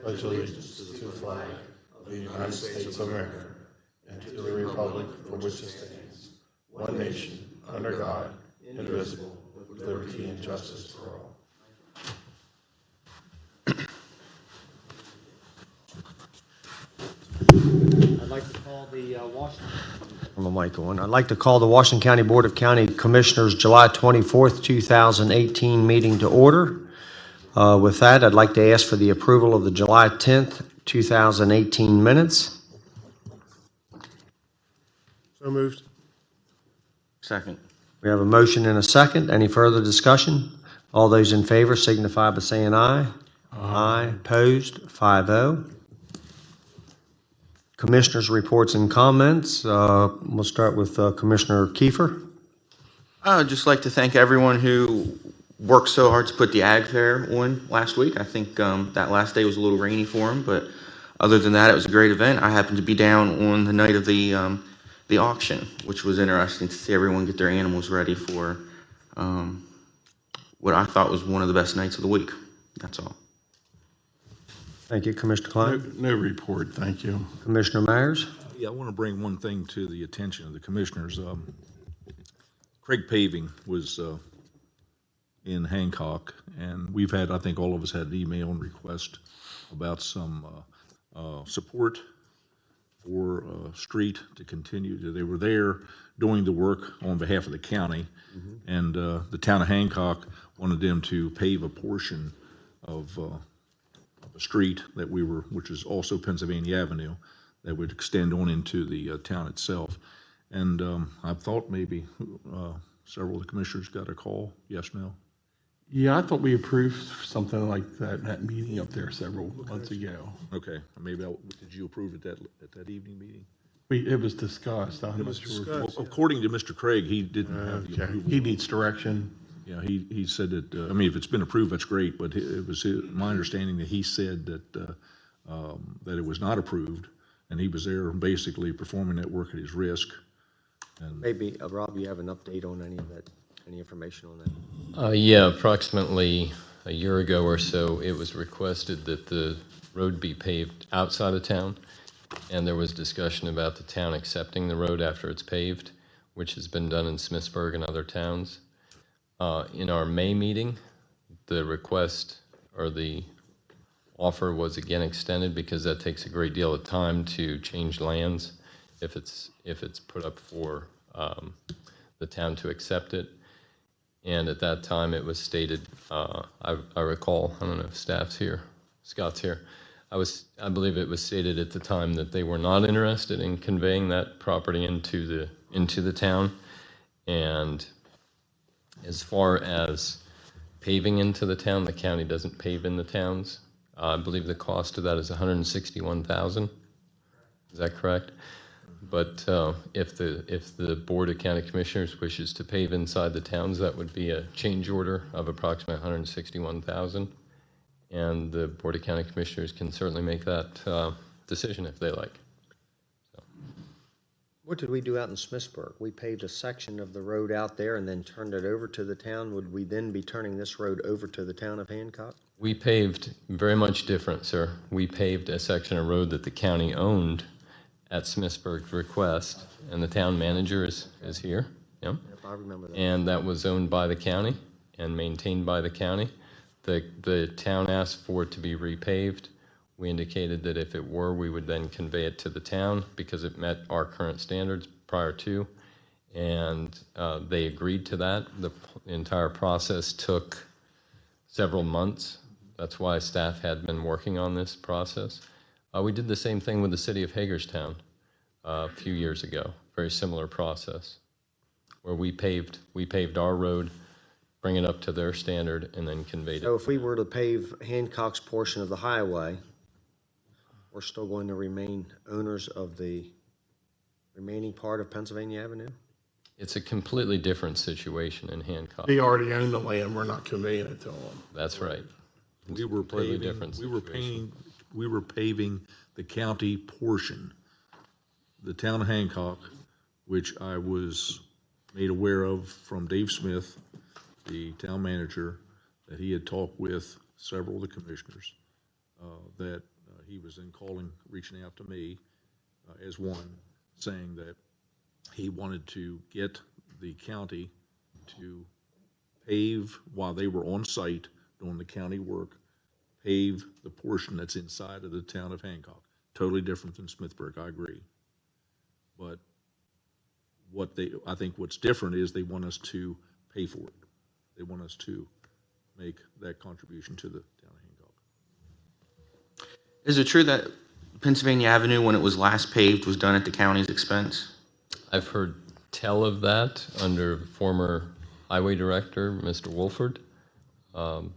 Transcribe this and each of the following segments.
pledge allegiance to the flag of the United States of America and to the republic for which it stands, one nation, under God, indivisible, with liberty and justice for all. I'd like to call the I'd like to call the Washington County Board of County Commissioners July 24th, 2018 meeting to order. With that, I'd like to ask for the approval of the July 10th, 2018 minutes. So moved. Second. We have a motion and a second. Any further discussion? All those in favor signify by saying aye. Aye. Opposed? 5-0. Commissioners' reports and comments. We'll start with Commissioner Kiefer. I'd just like to thank everyone who worked so hard to put the Ag Fair on last week. I think that last day was a little rainy for them, but other than that, it was a great event. I happened to be down on the night of the auction, which was interesting to see everyone get their animals ready for what I thought was one of the best nights of the week. That's all. Thank you, Commissioner Klein. No report, thank you. Commissioner Myers. Yeah, I want to bring one thing to the attention of the commissioners. Craig Paving was in Hancock, and we've had, I think all of us had an email and request about some support for street to continue. They were there doing the work on behalf of the county, and the town of Hancock wanted them to pave a portion of a street that which is also Pennsylvania Avenue, that would extend on into the town itself. And I thought maybe several of the commissioners got a call. Yes, no? Yeah, I thought we approved something like that in that meeting up there several months ago. Okay, maybe did you approve at that evening meeting? It was discussed. I'm not sure. Well, according to Mr. Craig, he didn't have the approval. He needs direction. Yeah, he said that, I mean, if it's been approved, that's great, but it was my understanding that he said that that it was not approved, and he was there basically performing that work at his risk. And Maybe, Rob, you have an update on any of that, any information on that? Yeah, approximately a year ago or so, it was requested that the road be paved outside of town, and there was discussion about the town accepting the road after it's paved, which has been done in Smithsburg and other towns. In our May meeting, the request or the offer was again extended because that takes a great deal of time to change lands if it's put up for the town to accept it. And at that time, it was stated, I recall, I don't know if staff's here, Scott's here. I believe it was stated at the time that they were not interested in conveying that property into the town. And as far as paving into the town, the county doesn't pave in the towns. I believe the cost of that is $161,000. Is that correct? But if the Board of County Commissioners wishes to pave inside the towns, that would be a change order of approximately $161,000, and the Board of County Commissioners can certainly make that decision if they like. What did we do out in Smithsburg? We paved a section of the road out there and then turned it over to the town. Would we then be turning this road over to the town of Hancock? We paved very much different, sir. We paved a section of road that the county owned at Smithsburg's request, and the town manager is here. Yeah. If I remember that. And that was owned by the county and maintained by the county. The town asked for it to be repaved. We indicated that if it were, we would then convey it to the town because it met our current standards prior to, and they agreed to that. The entire process took several months. That's why staff had been working on this process. We did the same thing with the city of Hagerstown a few years ago. Very similar process, where we paved our road, bring it up to their standard, and then conveyed it. So if we were to pave Hancock's portion of the highway, we're still going to remain owners of the remaining part of Pennsylvania Avenue? It's a completely different situation in Hancock. They already own the land, we're not conveying it to them. That's right. we were Completely paving, different we were paving the county portion. The town of Hancock, which I was made aware of from Dave Smith, the town manager, that he had talked with several of the commissioners, that he was then reaching out to me as one, saying that he wanted to get the county to pave while they were on site doing the county work, pave the portion that's inside of the town of Hancock. Totally different than Smithburg, I agree. But I think what's different is they want us to pay for it. They want us to make that contribution to the town of Hancock. Is it true that Pennsylvania Avenue, when it was last paved, was done at the county's expense? I've heard tell of that under former highway director, Mr. Wolford. 'Cause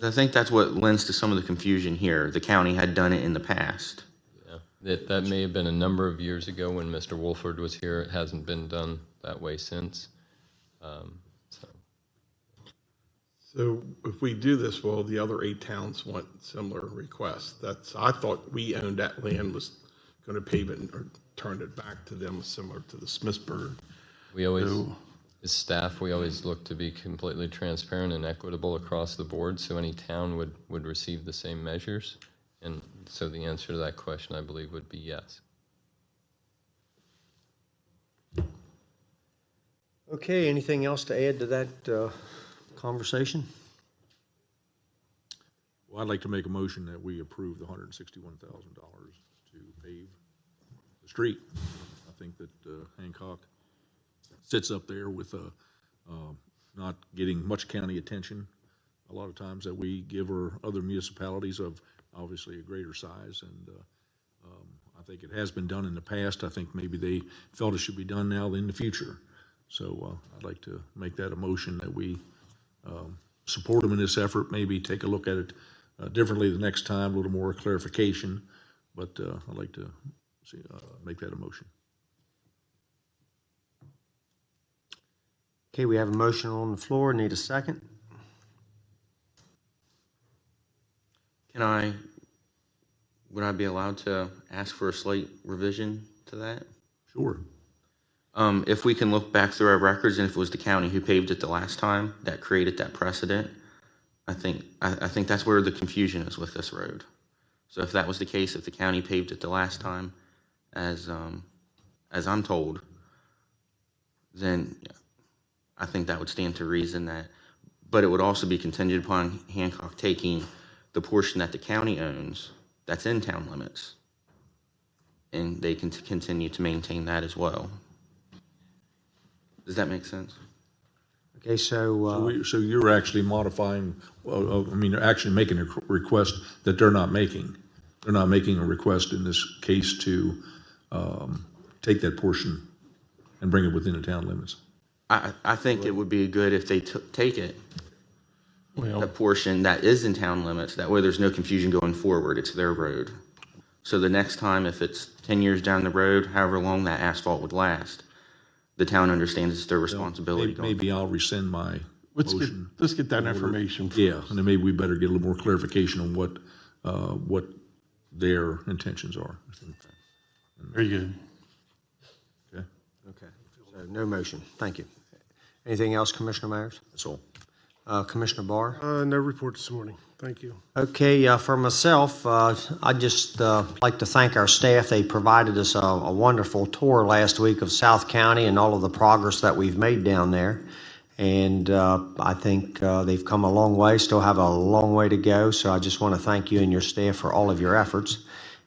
I think that's what lends to some of the confusion here. The county had done it in the past. Yeah, that may have been a number of years ago when Mr. Wolford was here. It hasn't been done that way since. So if we do this, will the other 8 towns want similar requests? I thought we owned that land, was going to pave it or turn it back to them, similar to the Smithsburg. We always, So- as staff, we always look to be completely transparent and equitable across the board, so any town would receive the same measures. And so the answer to that question, I believe, would be yes. Okay, anything else to add to that conversation? Well, I'd like to make a motion that we approve the $161,000 to pave the street. I think that Hancock sits up there with not getting much county attention a lot of times that we give our other municipalities of obviously a greater size, and I think it has been done in the past. I think maybe they felt it should be done now in the future. So I'd like to make that a motion that we support them in this effort, maybe take a look at it differently the next time, a little more clarification, but I'd like to see, make that a motion. Okay, we have a motion on the floor. Need a second? Would I be allowed to ask for a slight revision to that? Sure. If we can look back through our records, and if it was the county who paved it the last time that created that precedent, I think that's where the confusion is with this road. So if that was the case, if the county paved it the last time, as I'm told, then I think that would stand to reason that, but it would also be contingent upon Hancock taking the portion that the county owns that's in town limits, and they can continue to maintain that as well. Does that make sense? Okay, So you're actually modifying, they're actually making a request that they're not making. They're not making a request in this case to take that portion and bring it within the town limits. I think it would be good if they take it, the portion that is in town limits. That way there's no confusion going forward. It's their road. So the next time, if it's 10 years down the road, however long that asphalt would last, the town understands it's their responsibility. Maybe I'll rescind my motion. Let's get that information first. Yeah, and then maybe we better get a little more clarification on what their intentions are. Very good. Okay, okay, so no motion. Thank you. Anything else, Commissioner Myers? that's all. Commissioner Barr? No report this morning. Thank you. Okay, for myself, I'd just like to thank our staff. They provided us a wonderful tour last week of South County and all of the progress that we've made down there. And I think they've come a long way, still have a long way to go. So I just want to thank you and your staff for all of your efforts.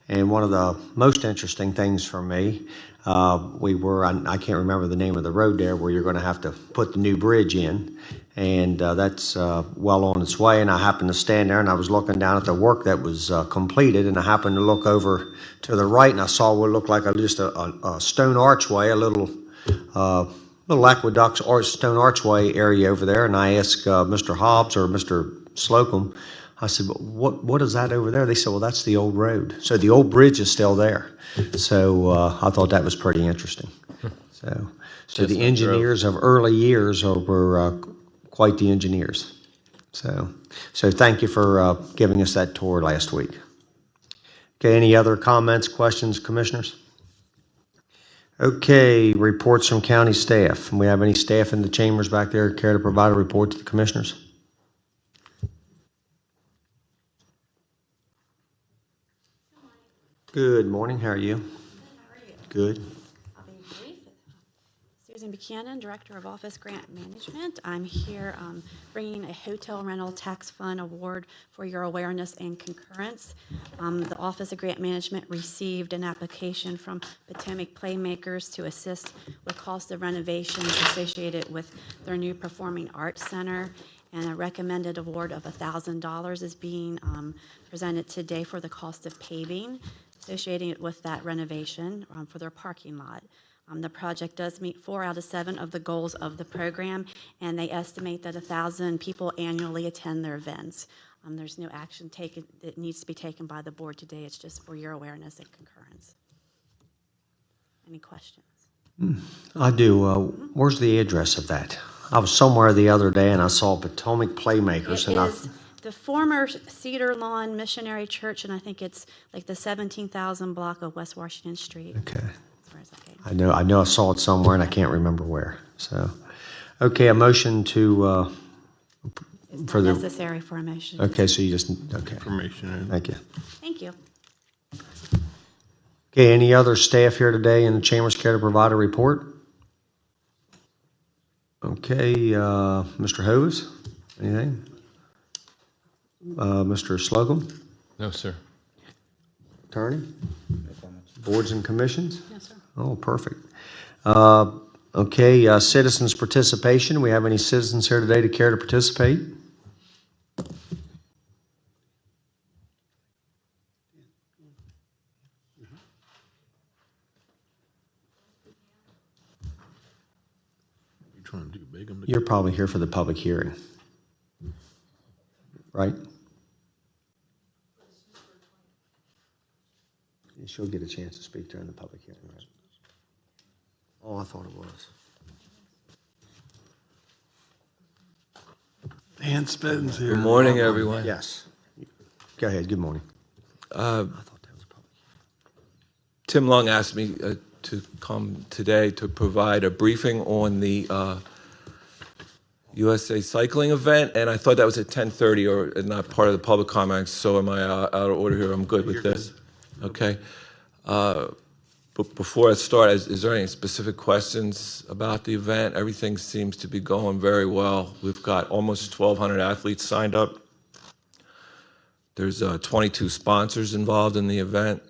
And one of the most interesting things for me, I can't remember the name of the road there where you're going to have to put the new bridge in. And that's well on its way. And I happened to stand there and I was looking down at the work that was completed. And I happened to look over to the right and I saw what looked like just a stone archway, a little aqueduct or stone archway area over there. And I asked Mr. Hobbs or Mr. Slocum, I said, what is that over there? They said, well, that's the old road. So the old bridge is still there. So I thought that was pretty interesting. So the engineers of early years were quite the engineers. So thank you for giving us that tour last week. Okay, any other comments, questions, commissioners? Okay, reports from county staff. We have any staff in the chambers back there care to provide a report to the commissioners? Good morning. How are you? How are you? Good. I'll be brief. Susan Buchanan, Director of Office Grant Management. I'm here bringing a hotel rental tax fund award for your awareness and concurrence. The Office of Grant Management received an application from Potomac Playmakers to assist with cost of renovations associated with their new Performing Arts Center, and a recommended award of $1,000 is being presented today for the cost of paving associated with that renovation for their parking lot. The project does meet 4 out of 7 of the goals of the program, and they estimate that 1,000 people annually attend their events. There's no action taken that needs to be taken by the board today. It's just for your awareness and concurrence. Any questions? I do. Where's the address of that? I was somewhere the other day and I saw Potomac Playmakers. It And is the former Cedar Lawn Missionary Church, and I think it's like the 17,000 block of West Washington Street. Okay. As far as I can. I know I saw it somewhere and I can't remember where. So, okay, a motion to, It's for not the- necessary for a motion. okay, so you just, okay. Information. Thank you. Thank you. Okay, any other staff here today in the Chambers care to provide a report? Okay, Mr. Hovis, anything? Mr. Slocum, No, sir. attorney? Boards and commissions? No, sir. Oh, perfect. Okay, citizens' participation. We have any citizens here today to care to participate? You trying to do big? You're probably here for the public hearing, right? She'll get a chance to speak during the public hearing, right? Oh, I thought it was. Dan Spedden's here. Good morning, everyone. Yes. Go ahead, good morning. I thought that was public. Tim Long asked me to come today to provide a briefing on the USA Cycling event, and I thought that was at 10:30 or not part of the public comments, so am I out of order here? I'm good with this. Okay. But before I start, is there any specific questions about the event? Everything seems to be going very well. We've got almost 1,200 athletes signed up. There's 22 sponsors involved in the event.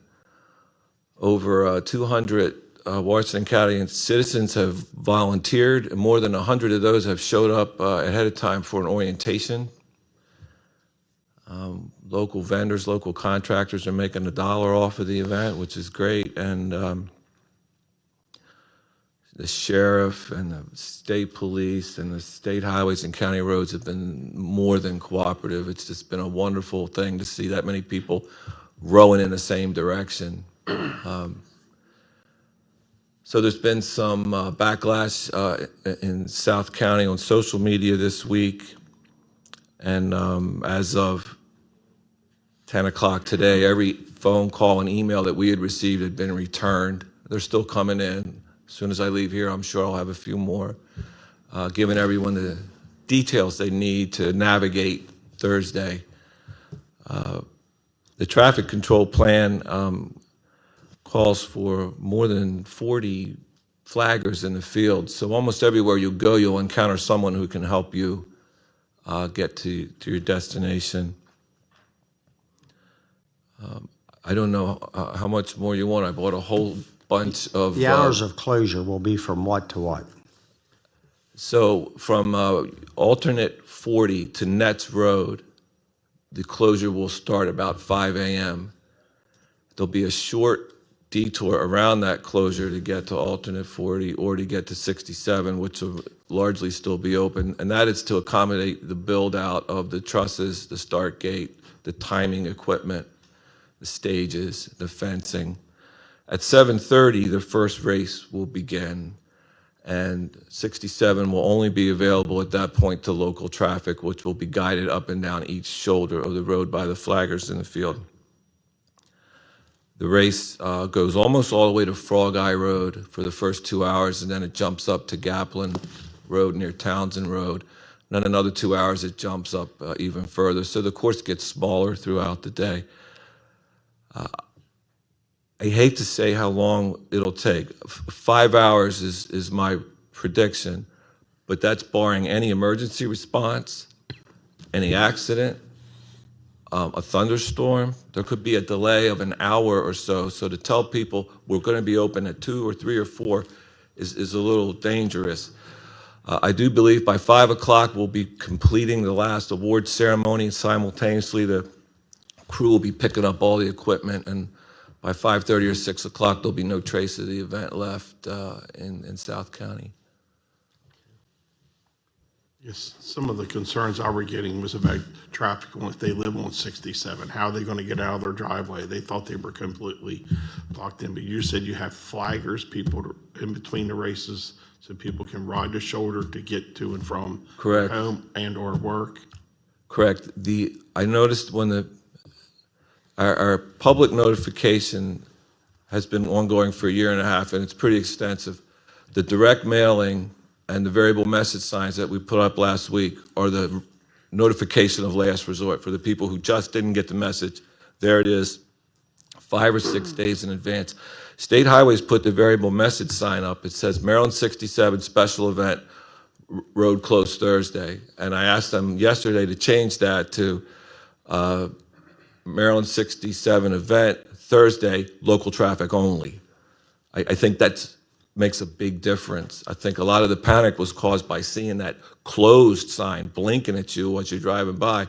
Over 200 Washington County citizens have volunteered, and more than 100 of those have showed up ahead of time for an orientation. Local vendors, local contractors are making $1 off of the event, which is great. And the sheriff and the state police and the state highways and county roads have been more than cooperative. It's just been a wonderful thing to see that many people rowing in the same direction. So there's been some backlash in South County on social media this week. And as of 10 o'clock today, every phone call and email that we had received had been returned. They're still coming in. As soon as I leave here, I'm sure I'll have a few more, giving everyone the details they need to navigate Thursday. The traffic control plan calls for more than 40 flaggers in the field. So almost everywhere you go, you'll encounter someone who can help you get to your destination. I don't know how much more you want. I bought a whole bunch of... The hours of closure will be from what to what? So from alternate 40 to Nets Road, the closure will start about 5 a.m. There'll be a short detour around that closure to get to alternate 40 or to get to 67, which will largely still be open. And that is to accommodate the build out of the trusses, the start gate, the timing equipment, the stages, the fencing. At 7:30, the first race will begin, and 67 will only be available at that point to local traffic, which will be guided up and down each shoulder of the road by the flaggers in the field. The race goes almost all the way to Frog Eye Road for the first 2 hours, and then it jumps up to Gaplin Road near Townsend Road. And then another 2 hours, it jumps up even further. So the course gets smaller throughout the day. I hate to say how long it'll take. 5 hours is my prediction, but that's barring any emergency response, any accident, a thunderstorm. There could be a delay of an hour or so. So to tell people we're going to be open at 2 or 3 or 4 is a little dangerous. I do believe by 5 o'clock we'll be completing the last award ceremony, and simultaneously the crew will be picking up all the equipment, and by 5:30 or 6 o'clock there'll be no trace of the event left in South County. Yes, some of the concerns I were getting was about traffic if they live on 67. How are they going to get out of their driveway? They thought they were completely blocked in, but you said you have flaggers, people in between the races, so people can ride the shoulder to get to and from Correct. home and or work. Correct. I noticed when our public notification has been ongoing for a year and a half, and it's pretty extensive. The direct mailing and the variable message signs that we put up last week are the notification of last resort for the people who just didn't get the message. There it is, 5 or 6 days in advance. State Highways put the variable message sign up. It says Maryland 67 special event, road closed Thursday. And I asked them yesterday to change that to Maryland 67 event, Thursday, local traffic only. I think that makes a big difference. I think a lot of the panic was caused by seeing that closed sign blinking at you as you're driving by.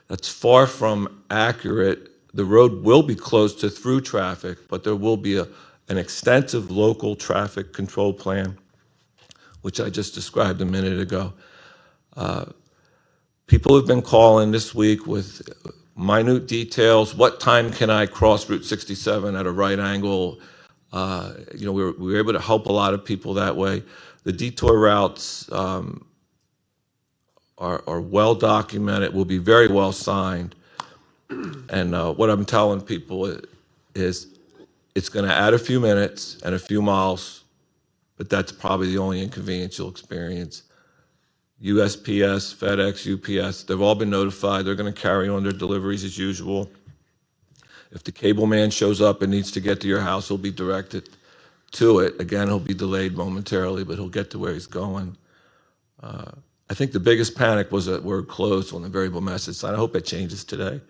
That's far from accurate. The road will be closed to through traffic, but there will be an extensive local traffic control plan, which I just described a minute ago. People have been calling this week with minute details. What time can I cross Route 67 at a right angle? We were able to help a lot of people that way. The detour routes are well documented, will be very well signed. And what I'm telling people is it's going to add a few minutes and a few miles, but that's probably the only inconvenience you'll experience. USPS, FedEx, UPS, they've all been notified. They're going to carry on their deliveries as usual. If the cable man shows up and needs to get to your house, he'll be directed to it. Again, he'll be delayed momentarily, but he'll get to where he's going. I think the biggest panic was that word closed on the variable message sign. I hope it changes today.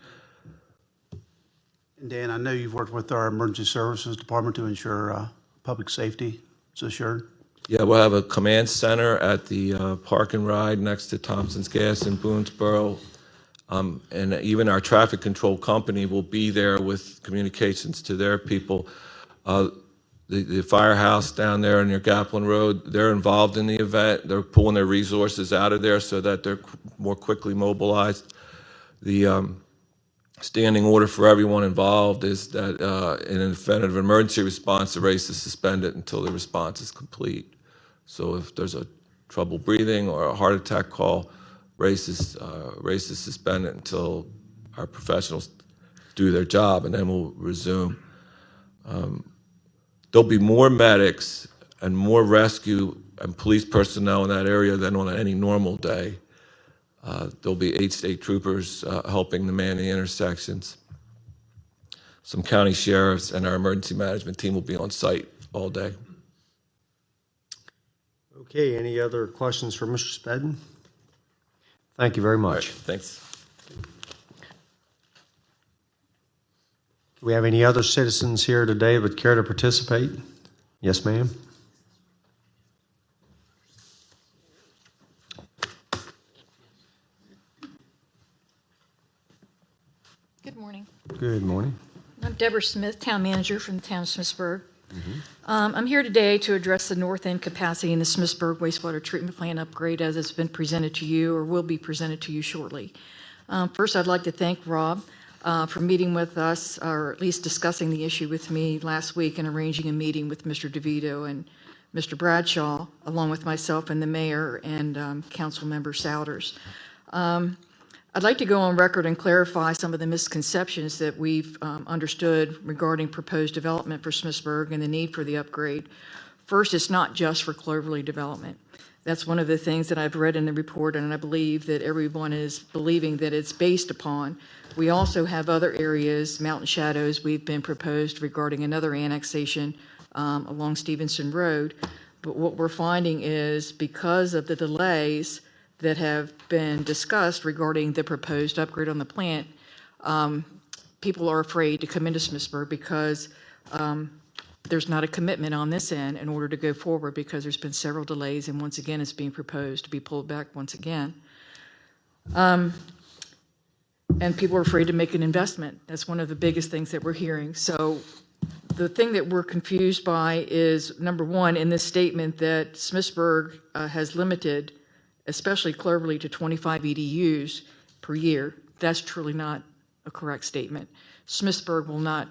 And Dan, I know you've worked with our emergency services department to ensure public safety is assured. Yeah, we'll have a command center at the Park and Ride next to Thompson's Gas in Boonesboro. And even our traffic control company will be there with communications to their people. The firehouse down there near Gaplin Road, they're involved in the event. They're pulling their resources out of there so that they're more quickly mobilized. The standing order for everyone involved is that in an event of emergency response, the race is suspended until the response is complete. So if there's a trouble breathing or a heart attack call, race is suspended until our professionals do their job, and then we'll resume. There'll be more medics and more rescue and police personnel in that area than on any normal day. There'll be 8 state troopers helping to man the intersections. Some county sheriffs and our emergency management team will be on site all day. Okay, any other questions for Mr. Spedden? Thank you very All right, much. thanks. Do we have any other citizens here today that would care to participate? Yes, ma'am. Good morning. Good morning. I'm Deborah Smith, Town Manager from the town of Smithsburg. I'm here today to address the north end capacity in the Smithsburg wastewater treatment plant upgrade as it's been presented to you or will be presented to you shortly. First, I'd like to thank Rob for meeting with us, or at least discussing the issue with me last week and arranging a meeting with Mr. DeVito and Mr. Bradshaw, along with myself and the mayor and council member Souders. I'd like to go on record and clarify some of the misconceptions that we've understood regarding proposed development for Smithsburg and the need for the upgrade. First, it's not just for Cloverleaf development. That's one of the things that I've read in the report, and I believe that everyone is believing that it's based upon. We also have other areas, Mountain Shadows, we've been proposed regarding another annexation along Stevenson Road. But what we're finding is because of the delays that have been discussed regarding the proposed upgrade on the plant, people are afraid to come into Smithsburg because there's not a commitment on this end in order to go forward because there's been several delays, and once again, it's being proposed to be pulled back once again. And people are afraid to make an investment. That's one of the biggest things that we're hearing. So the thing that we're confused by is, number one, in this statement that Smithsburg has limited, especially Cloverleaf, to 25 EDUs per year. That's truly not a correct statement. Smithsburg will not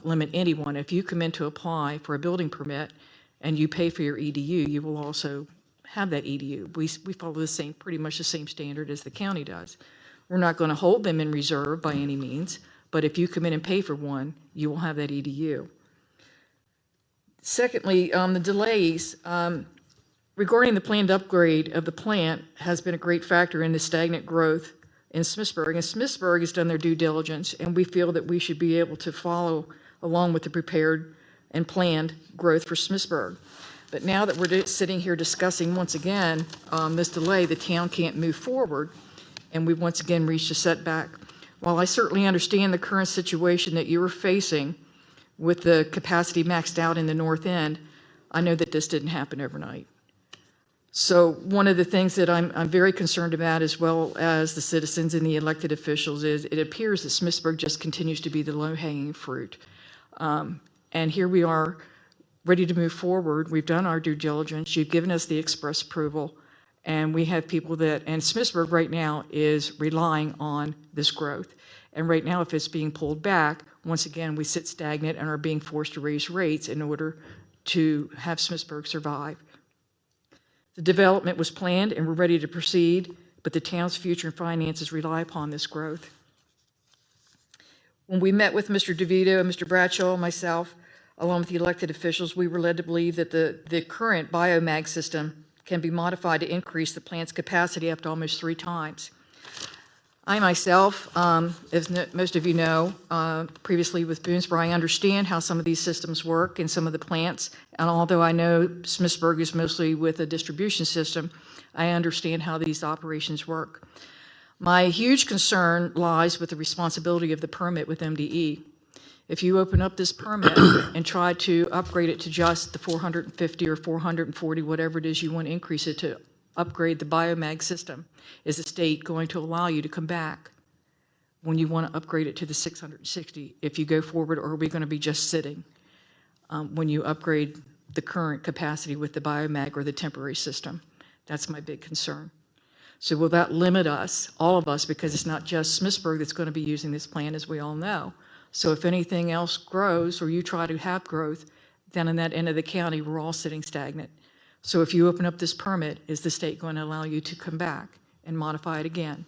limit anyone. If you come in to apply for a building permit and you pay for your EDU, you will also have that EDU. We follow the same, pretty much the same standard as the county does. We're not going to hold them in reserve by any means, but if you come in and pay for one, you will have that EDU. Secondly, the delays regarding the planned upgrade of the plant has been a great factor in the stagnant growth in Smithsburg, and Smithsburg has done their due diligence, and we feel that we should be able to follow along with the prepared and planned growth for Smithsburg. But now that we're sitting here discussing once again this delay, the town can't move forward, and we've once again reached a setback. While I certainly understand the current situation that you are facing with the capacity maxed out in the north end, I know that this didn't happen overnight. So one of the things that I'm very concerned about, as well as the citizens and the elected officials, is it appears that Smithsburg just continues to be the low-hanging fruit. And here we are, ready to move forward. We've done our due diligence. You've given us the express approval. And we have people that, and Smithsburg right now is relying on this growth. And right now, if it's being pulled back, once again, we sit stagnant and are being forced to raise rates in order to have Smithsburg survive. The development was planned and we're ready to proceed, but the town's future and finances rely upon this growth. When we met with Mr. DeVito and Mr. Bradshaw and myself, along with the elected officials, we were led to believe that the current biomag system can be modified to increase the plant's capacity up to almost 3 times. I myself, as most of you know, previously with Boonesboro, I understand how some of these systems work in some of the plants. And although I know Smithsburg is mostly with a distribution system, I understand how these operations work. My huge concern lies with the responsibility of the permit with MDE. If you open up this permit and try to upgrade it to just the 450 or 440, whatever it is you want to increase it to, upgrade the biomag system, is the state going to allow you to come back when you want to upgrade it to the 660 if you go forward, or are we going to be just sitting when you upgrade the current capacity with the biomag or the temporary system? That's my big concern. So will that limit us, all of us, because it's not just Smithsburg that's going to be using this plant, as we all know. So if anything else grows or you try to have growth, then in that end of the county, we're all sitting stagnant. So if you open up this permit, is the state going to allow you to come back and modify it again?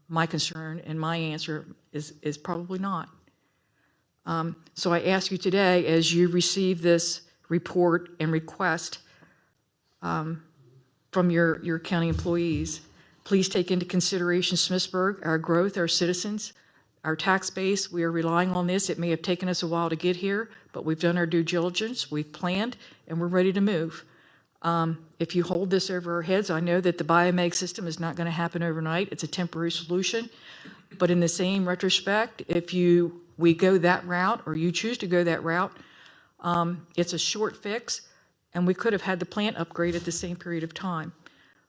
My concern and my answer is probably not. So I ask you today, as you receive this report and request from your county employees, please take into consideration Smithsburg, our growth, our citizens, our tax base. We are relying on this. It may have taken us a while to get here, but we've done our due diligence, we've planned, and we're ready to move. If you hold this over our heads, I know that the biomag system is not going to happen overnight. It's a temporary solution. But in the same retrospect, if we go that route, or you choose to go that route, it's a short fix, and we could have had the plant upgrade at the same period of time.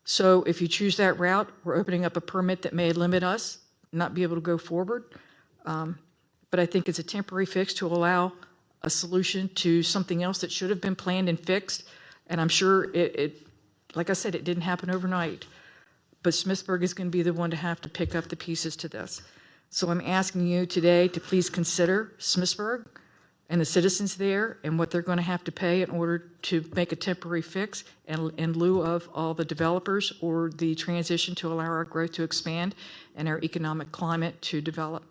So if you choose that route, we're opening up a permit that may limit us, not be able to go forward. But I think it's a temporary fix to allow a solution to something else that should have been planned and fixed. And I'm sure like I said, it didn't happen overnight, but Smithsburg is going to be the one to have to pick up the pieces to this. So I'm asking you today to please consider Smithsburg and the citizens there and what they're going to have to pay in order to make a temporary fix in lieu of all the developers or the transition to allow our growth to expand and our economic climate to develop.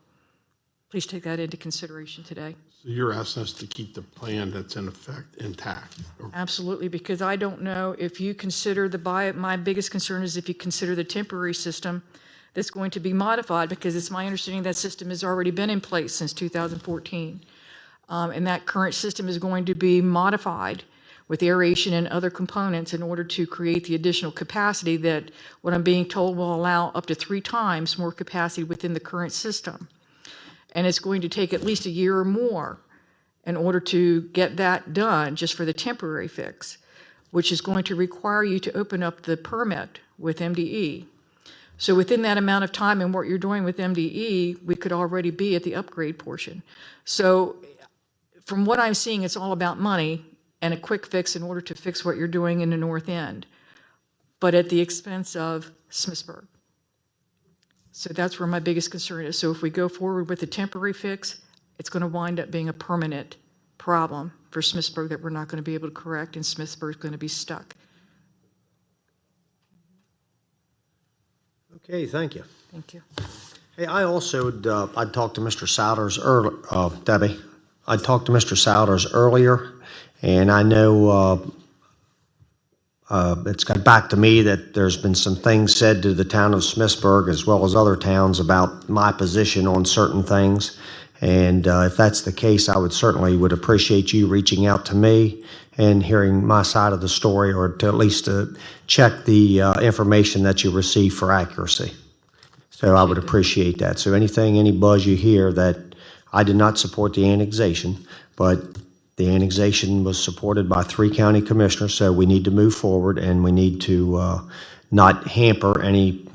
please take that into consideration today. So you're asking us to keep the plan that's in effect intact? Absolutely, because I don't know if you consider my biggest concern is if you consider the temporary system that's going to be modified, because it's my understanding that system has already been in place since 2014. And that current system is going to be modified with aeration and other components in order to create the additional capacity that, what I'm being told, will allow up to 3 times more capacity within the current system. And it's going to take at least a year or more in order to get that done just for the temporary fix, which is going to require you to open up the permit with MDE. So within that amount of time and what you're doing with MDE, we could already be at the upgrade portion. So from what I'm seeing, it's all about money and a quick fix in order to fix what you're doing in the north end, but at the expense of Smithsburg. So that's where my biggest concern is. So if we go forward with a temporary fix, it's going to wind up being a permanent problem for Smithsburg that we're not going to be able to correct, and Smithsburg's going to be stuck. Okay, thank you. Thank you. Hey, I also, I'd talked to Mr. Souders earlier, Debbie. I talked to Mr. Souders earlier, and I know it's got back to me that there's been some things said to the town of Smithsburg as well as other towns about my position on certain things. And if that's the case, I would appreciate you reaching out to me and hearing my side of the story, or to at least check the information that you receive for accuracy. So I would appreciate that. So any buzz you hear that I did not support the annexation, but the annexation was supported by 3 county commissioners, so we need to move forward, and we need to not hamper any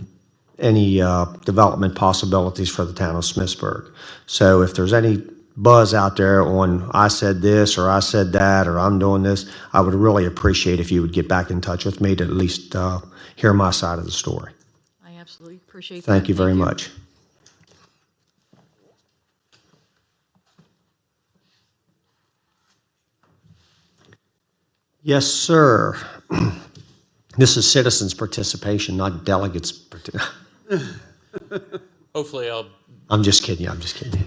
development possibilities for the town of Smithsburg. So if there's any buzz out there on I said this or I said that or I'm doing this, I would really appreciate if you would get back in touch with me to at least hear my side of the story. I absolutely appreciate that. Thank you very much. Yes, sir. This is citizens' participation, not delegates. Hopefully I'm just kidding. I'm just kidding.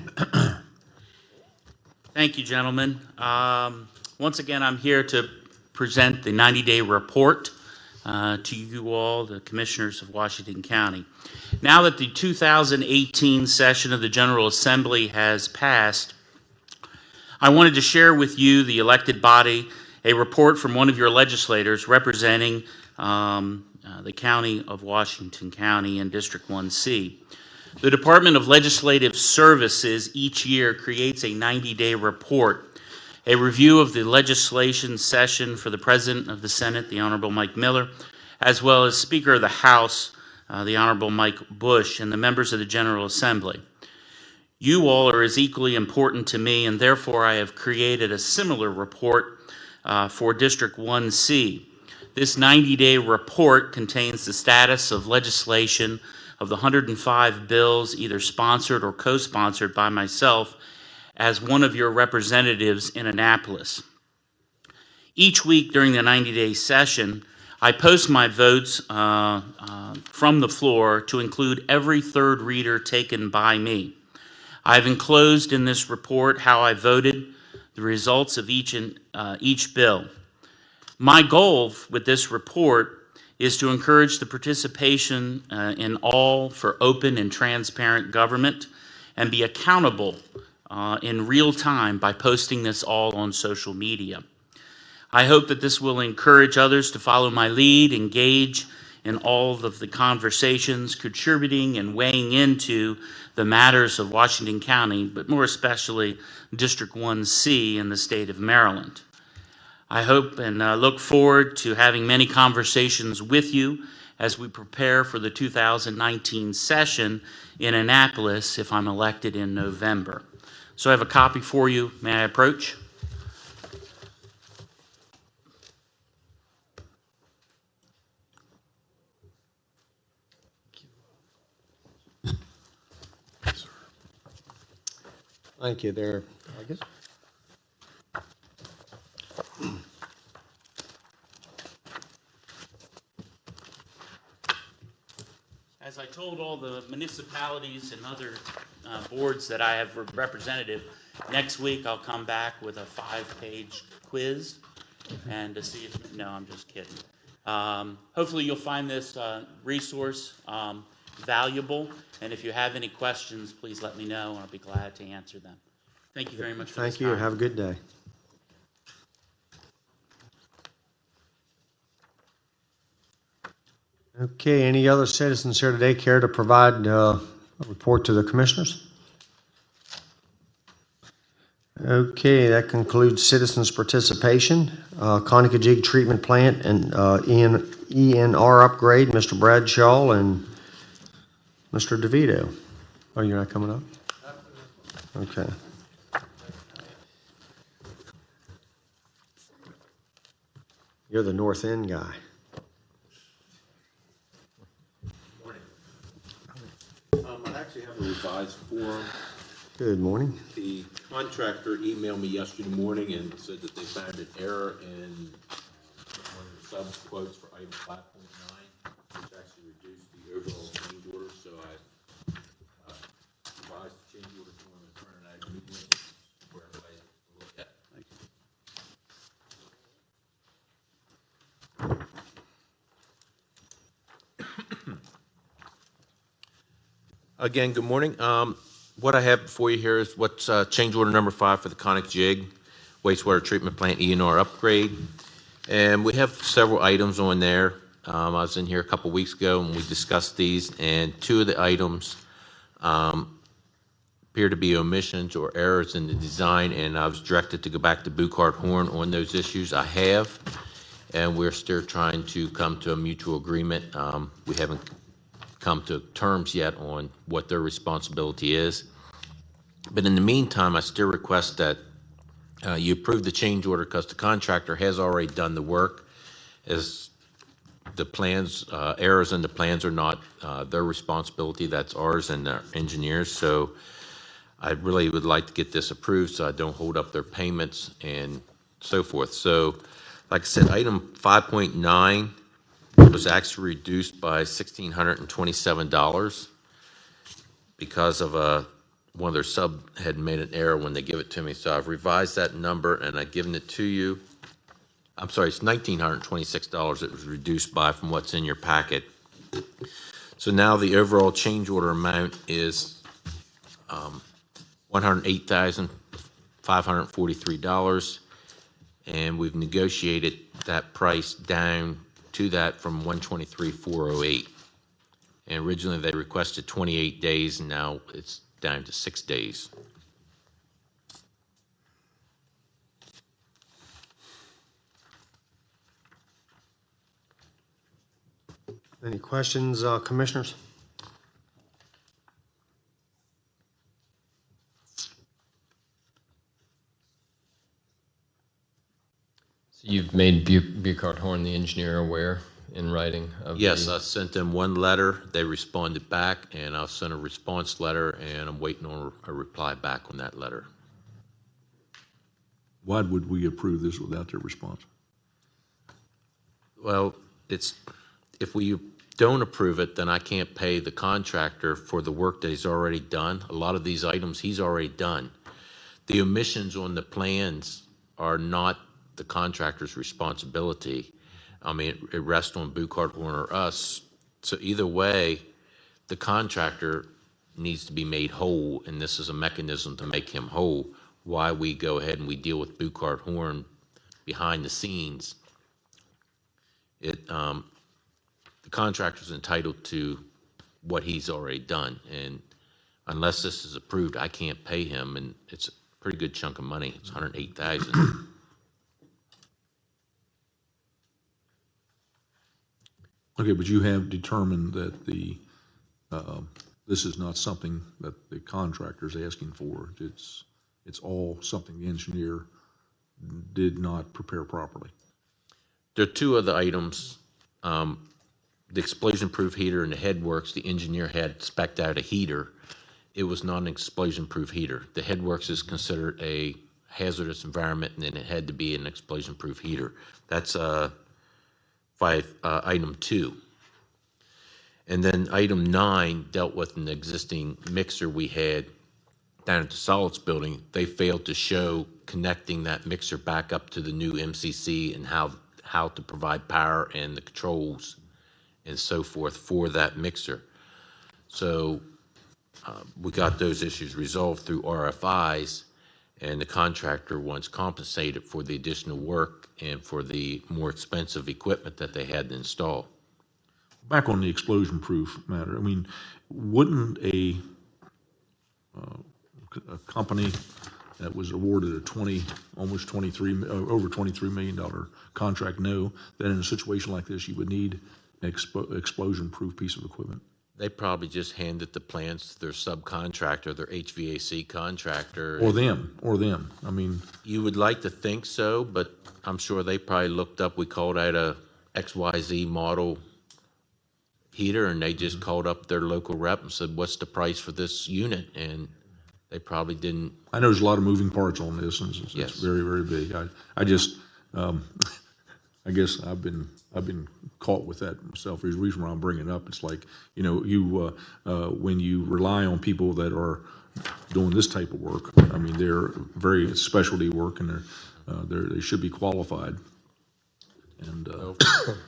Thank you, gentlemen. Once again, I'm here to present the 90-day report to you all, the commissioners of Washington County. Now that the 2018 session of the General Assembly has passed, I wanted to share with you, the elected body, a report from one of your legislators representing the county of Washington County and District 1C. The Department of Legislative Services each year creates a 90-day report, a review of the legislation session for the President of the Senate, the Honorable Mike Miller, as well as Speaker of the House, the Honorable Mike Bush, and the members of the General Assembly. You all are as equally important to me, and therefore I have created a similar report for District 1C. This 90-day report contains the status of legislation of the 105 bills either sponsored or co-sponsored by myself as one of your representatives in Annapolis. Each week during the 90-day session, I post my votes from the floor to include every third reader taken by me. I've enclosed in this report how I voted, the results of each bill. My goal with this report is to encourage the participation in all for open and transparent government, and be accountable in real time by posting this all on social media. I hope that this will encourage others to follow my lead, engage in all of the conversations, contributing and weighing into the matters of Washington County, but more especially District 1C in the state of Maryland. I hope and look forward to having many conversations with you as we prepare for the 2019 session in Annapolis if I'm elected in November. So I have a copy for you. May I approach? Thank you there, August. As I told all the municipalities and other boards that I have representative. Next week, I'll come back with a 5-page quiz and to see if, no, I'm just kidding. Hopefully you'll find this resource valuable, and if you have any questions, please let me know, and I'll be glad to answer them. Thank you very much for this Thank you. time. Have a good day. Okay, any other citizens here today care to provide a report to the commissioners? Okay, that concludes citizens' participation. Conicajig Treatment Plant and ENR upgrade, Mr. Bradshaw and Mr. DeVito. Oh, you're not coming up? Okay. You're the North End guy. I actually have a revised form. Good morning. The contractor emailed me yesterday morning and said that they found an error in one of the sub quotes for item 5.9, which actually reduced the overall change order. So I revised the change order form and printed out a new one for everybody to look at. Thank you. Again, good morning. What I have before you here is what's change order number 5 for the Conicajig wastewater treatment plant ENR upgrade. And we have several items on there. I was in here a couple weeks ago and we discussed these, and 2 of the items appear to be omissions or errors in the design, and I was directed to go back to Buchard Horn on those issues. I have, and we're still trying to come to a mutual agreement. We haven't come to terms yet on what their responsibility is. But in the meantime, I still request that you approve the change order because the contractor has already done the work. As the plans, errors in the plans are not their responsibility, that's ours and our engineers. So I really would like to get this approved so I don't hold up their payments and so forth. So like I said, item 5.9 was actually reduced by $1,627 because of one of their sub had made an error when they give it to me. So I've revised that number and I've given it to you. I'm sorry, it's $1,926 it was reduced by from what's in your packet. So now the overall change order amount is $108,543, and we've negotiated that price down to that from $123,408. And originally they requested 28 days, and now it's down to 6 days. Any questions, commissioners? So you've made Buchard Horn, the engineer, aware in writing of Yes, the... I sent them one letter. They responded back, and I'll send a response letter, and I'm waiting on a reply back on that letter. Why would we approve this without their response? Well, if we don't approve it, then I can't pay the contractor for the work that he's already done. A lot of these items he's already done. The omissions on the plans are not the contractor's responsibility. I mean, it rests on Buchard Horn or us. So either way, the contractor needs to be made whole, and this is a mechanism to make him whole. Why we go ahead and we deal with Buchard Horn behind the scenes. The contractor's entitled to what he's already done, and unless this is approved, I can't pay him, and it's a pretty good chunk of money. It's $108,000. Okay, but you have determined that this is not something that the contractor's asking for. It's all something the engineer did not prepare properly. There are 2 other items. The explosion-proof heater and the headworks, the engineer had spec'd out a heater. It was not an explosion-proof heater. The headworks is considered a hazardous environment, and then it had to be an explosion-proof heater. That's item 2. And then item 9 dealt with an existing mixer we had down at the Solids Building, they failed to show connecting that mixer back up to the new MCC and how to provide power and the controls and so forth for that mixer. So we got those issues resolved through RFIs, and the contractor wants compensated for the additional work and for the more expensive equipment that they had to install. Back on the explosion-proof matter, I mean, wouldn't a company that was awarded a over $23 million contract know that in a situation like this, you would need an explosion-proof piece of equipment? They probably just handed the plans to their subcontractor, their HVAC contractor. Or them. I mean, You would like to think so, but I'm sure they probably looked up, we called out a XYZ model heater, and they just called up their local rep and said, what's the price for this unit? And they probably didn't. I know there's a lot of moving parts on this, and it's Yes. very, very big. I just, I guess I've been caught with that myself. There's a reason why I'm bringing it up. It's like, you know, when you rely on people that are doing this type of work, I mean, they're very specialty work, and they should be qualified. And you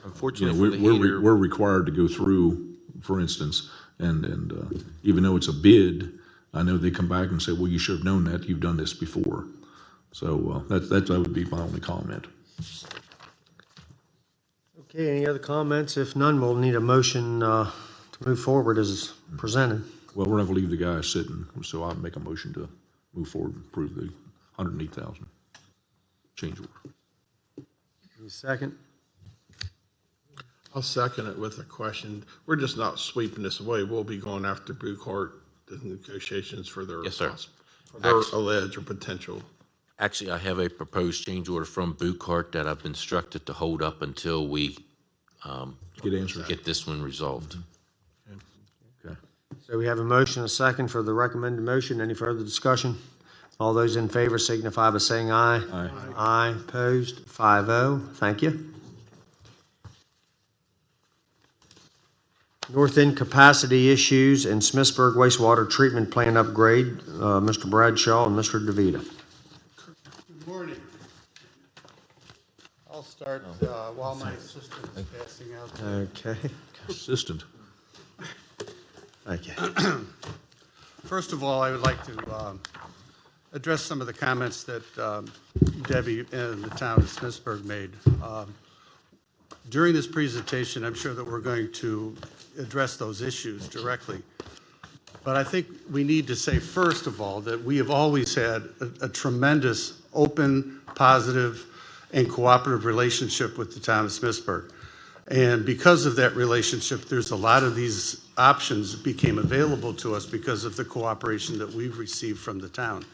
Unfortunately, know, for the heater, we're required to go through, for instance, and even though it's a bid, I know they come back and say, well, you should have known that. You've done this before. So that would be my only comment. Okay, any other comments? If none, we'll need a motion to move forward as presented. Well, we're not going to leave the guy sitting, so I'll make a motion to move forward and approve the 108,000 change order. Any second? I'll second it with a question. We're just not sweeping this away. We'll be going after Blue Court, the negotiations for their, Yes, sir. for their alleged or potential. actually, I have a proposed change order from Bucart that I've been instructed to hold up until we Get answers. get this one resolved. Okay. So we have a motion, a second for the recommended motion. Any further discussion? All those in favor signify by saying aye. Aye. Aye, opposed, 5-0. Thank you. North End capacity issues and Smithsburg wastewater treatment plant upgrade, Mr. Bradshaw and Mr. DeVita. Good morning. I'll start while my assistant is passing out. Okay, Assistant. thank you. First of all, I would like to address some of the comments that Debbie and the town of Smithsburg made. During this presentation, I'm sure that we're going to address those issues directly. But I think we need to say, first of all, that we have always had a tremendous, open, positive, and cooperative relationship with the town of Smithsburg. And because of that relationship, there's a lot of these options that became available to us because of the cooperation that we've received from the town.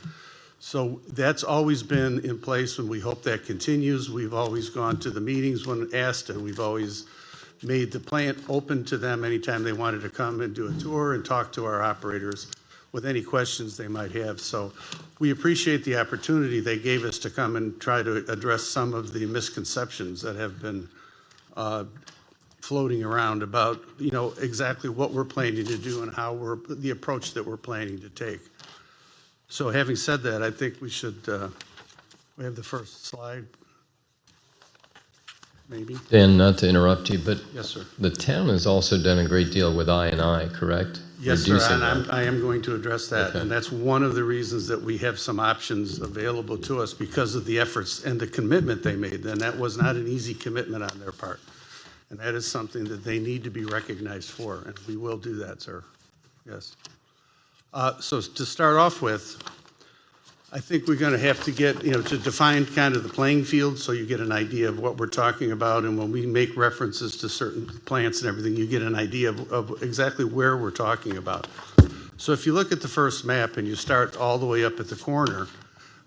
So that's always been in place, and we hope that continues. We've always gone to the meetings when asked, and we've always made the plant open to them anytime they wanted to come and do a tour and talk to our operators with any questions they might have. So we appreciate the opportunity they gave us to come and try to address some of the misconceptions that have been floating around about, you know, exactly what we're planning to do and how the approach that we're planning to take. So having said that, I think we should, we have the first slide, maybe? Dan, not to interrupt you, but Yes, sir. the town has also done a great deal with I&I, correct? Yes, sir, Reducing and that. I am going to address that. Okay. And that's one of the reasons that we have some options available to us because of the efforts and the commitment they made. And that was not an easy commitment on their part. And that is something that they need to be recognized for, and we will do that, sir. Yes. So to start off with, I think we're going to have to get, you know, to define kind of the playing field so you get an idea of what we're talking about. And when we make references to certain plants and everything, you get an idea of exactly where we're talking about. So if you look at the first map and you start all the way up at the corner,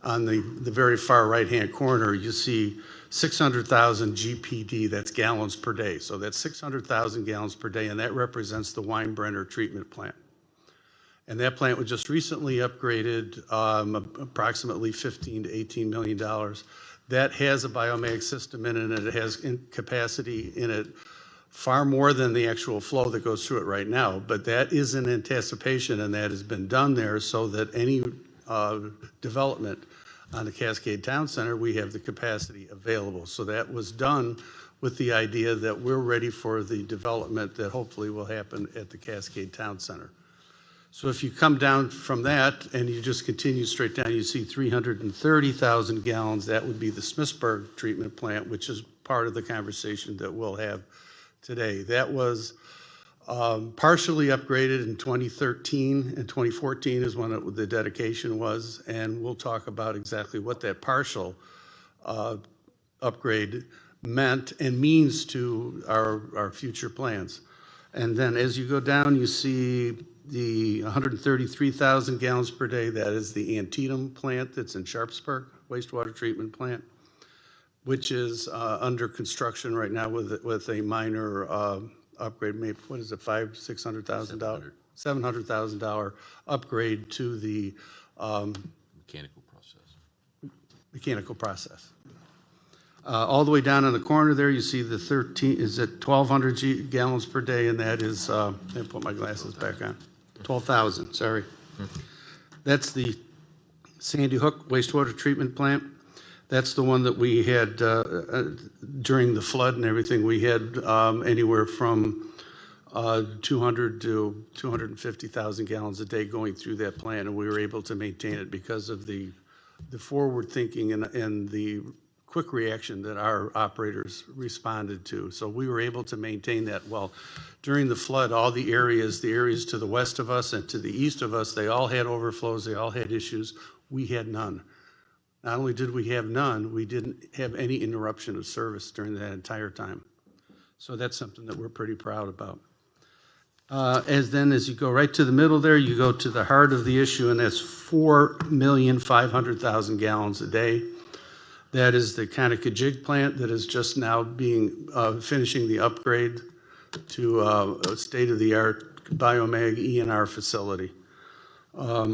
on the very far right-hand corner, you see 600,000 GPD, that's gallons per day. So that's 600,000 gallons per day, and that represents the Weinbrenner treatment plant. And that plant was just recently upgraded, approximately $15 to $18 million. That has a biomag system in it, and it has capacity in it far more than the actual flow that goes through it right now. But that is in anticipation, and that has been done there so that any development on the Cascade Town Center, we have the capacity available. So that was done with the idea that we're ready for the development that hopefully will happen at the Cascade Town Center. So if you come down from that and you just continue straight down, you see 330,000 gallons. That would be the Smithsburg treatment plant, which is part of the conversation that we'll have today. That was partially upgraded in 2013, and 2014 is when the dedication was, and we'll talk about exactly what that partial upgrade meant and means to our future plans. And then as you go down, you see the 133,000 gallons per day. That is the Antietam plant that's in Sharpsburg, wastewater treatment plant, which is under construction right now with a minor upgrade, maybe, what is it, $600,000? $700,000 upgrade to the mechanical process. All the way down in the corner there, you see the 1,200 gallons per day, and that is, let me put my glasses back on, 12,000, sorry. That's the Sandy Hook wastewater treatment plant. That's the one that we had during the flood and everything. We had anywhere from 200 to 250,000 gallons a day going through that plant, and we were able to maintain it because of the forward thinking and the quick reaction that our operators responded to. So we were able to maintain that well. During the flood, all the areas to the west of us and to the east of us, they all had overflows, they all had issues. We had none. Not only did we have none, we didn't have any interruption of service during that entire time. So that's something that we're pretty proud about. As you go right to the middle there, you go to the heart of the issue, and that's 4,500,000 gallons a day. That is the Conococheague plant that is just now finishing the upgrade to a state-of-the-art biomag ENR facility. I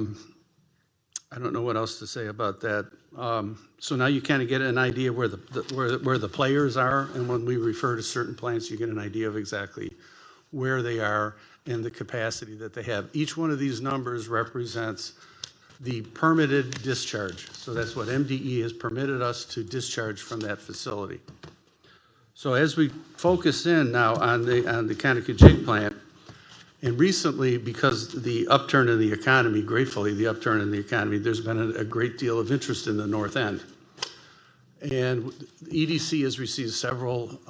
don't know what else to say about that. So now you kind of get an idea where the players are, and when we refer to certain plants, you get an idea of exactly where they are and the capacity that they have. Each one of these numbers represents the permitted discharge. So that's what MDE has permitted us to discharge from that facility. So as we focus in now on the Conococheague plant, and recently, because the upturn in the economy, gratefully the upturn in the economy, there's been a great deal of interest in the north end. And EDC has received several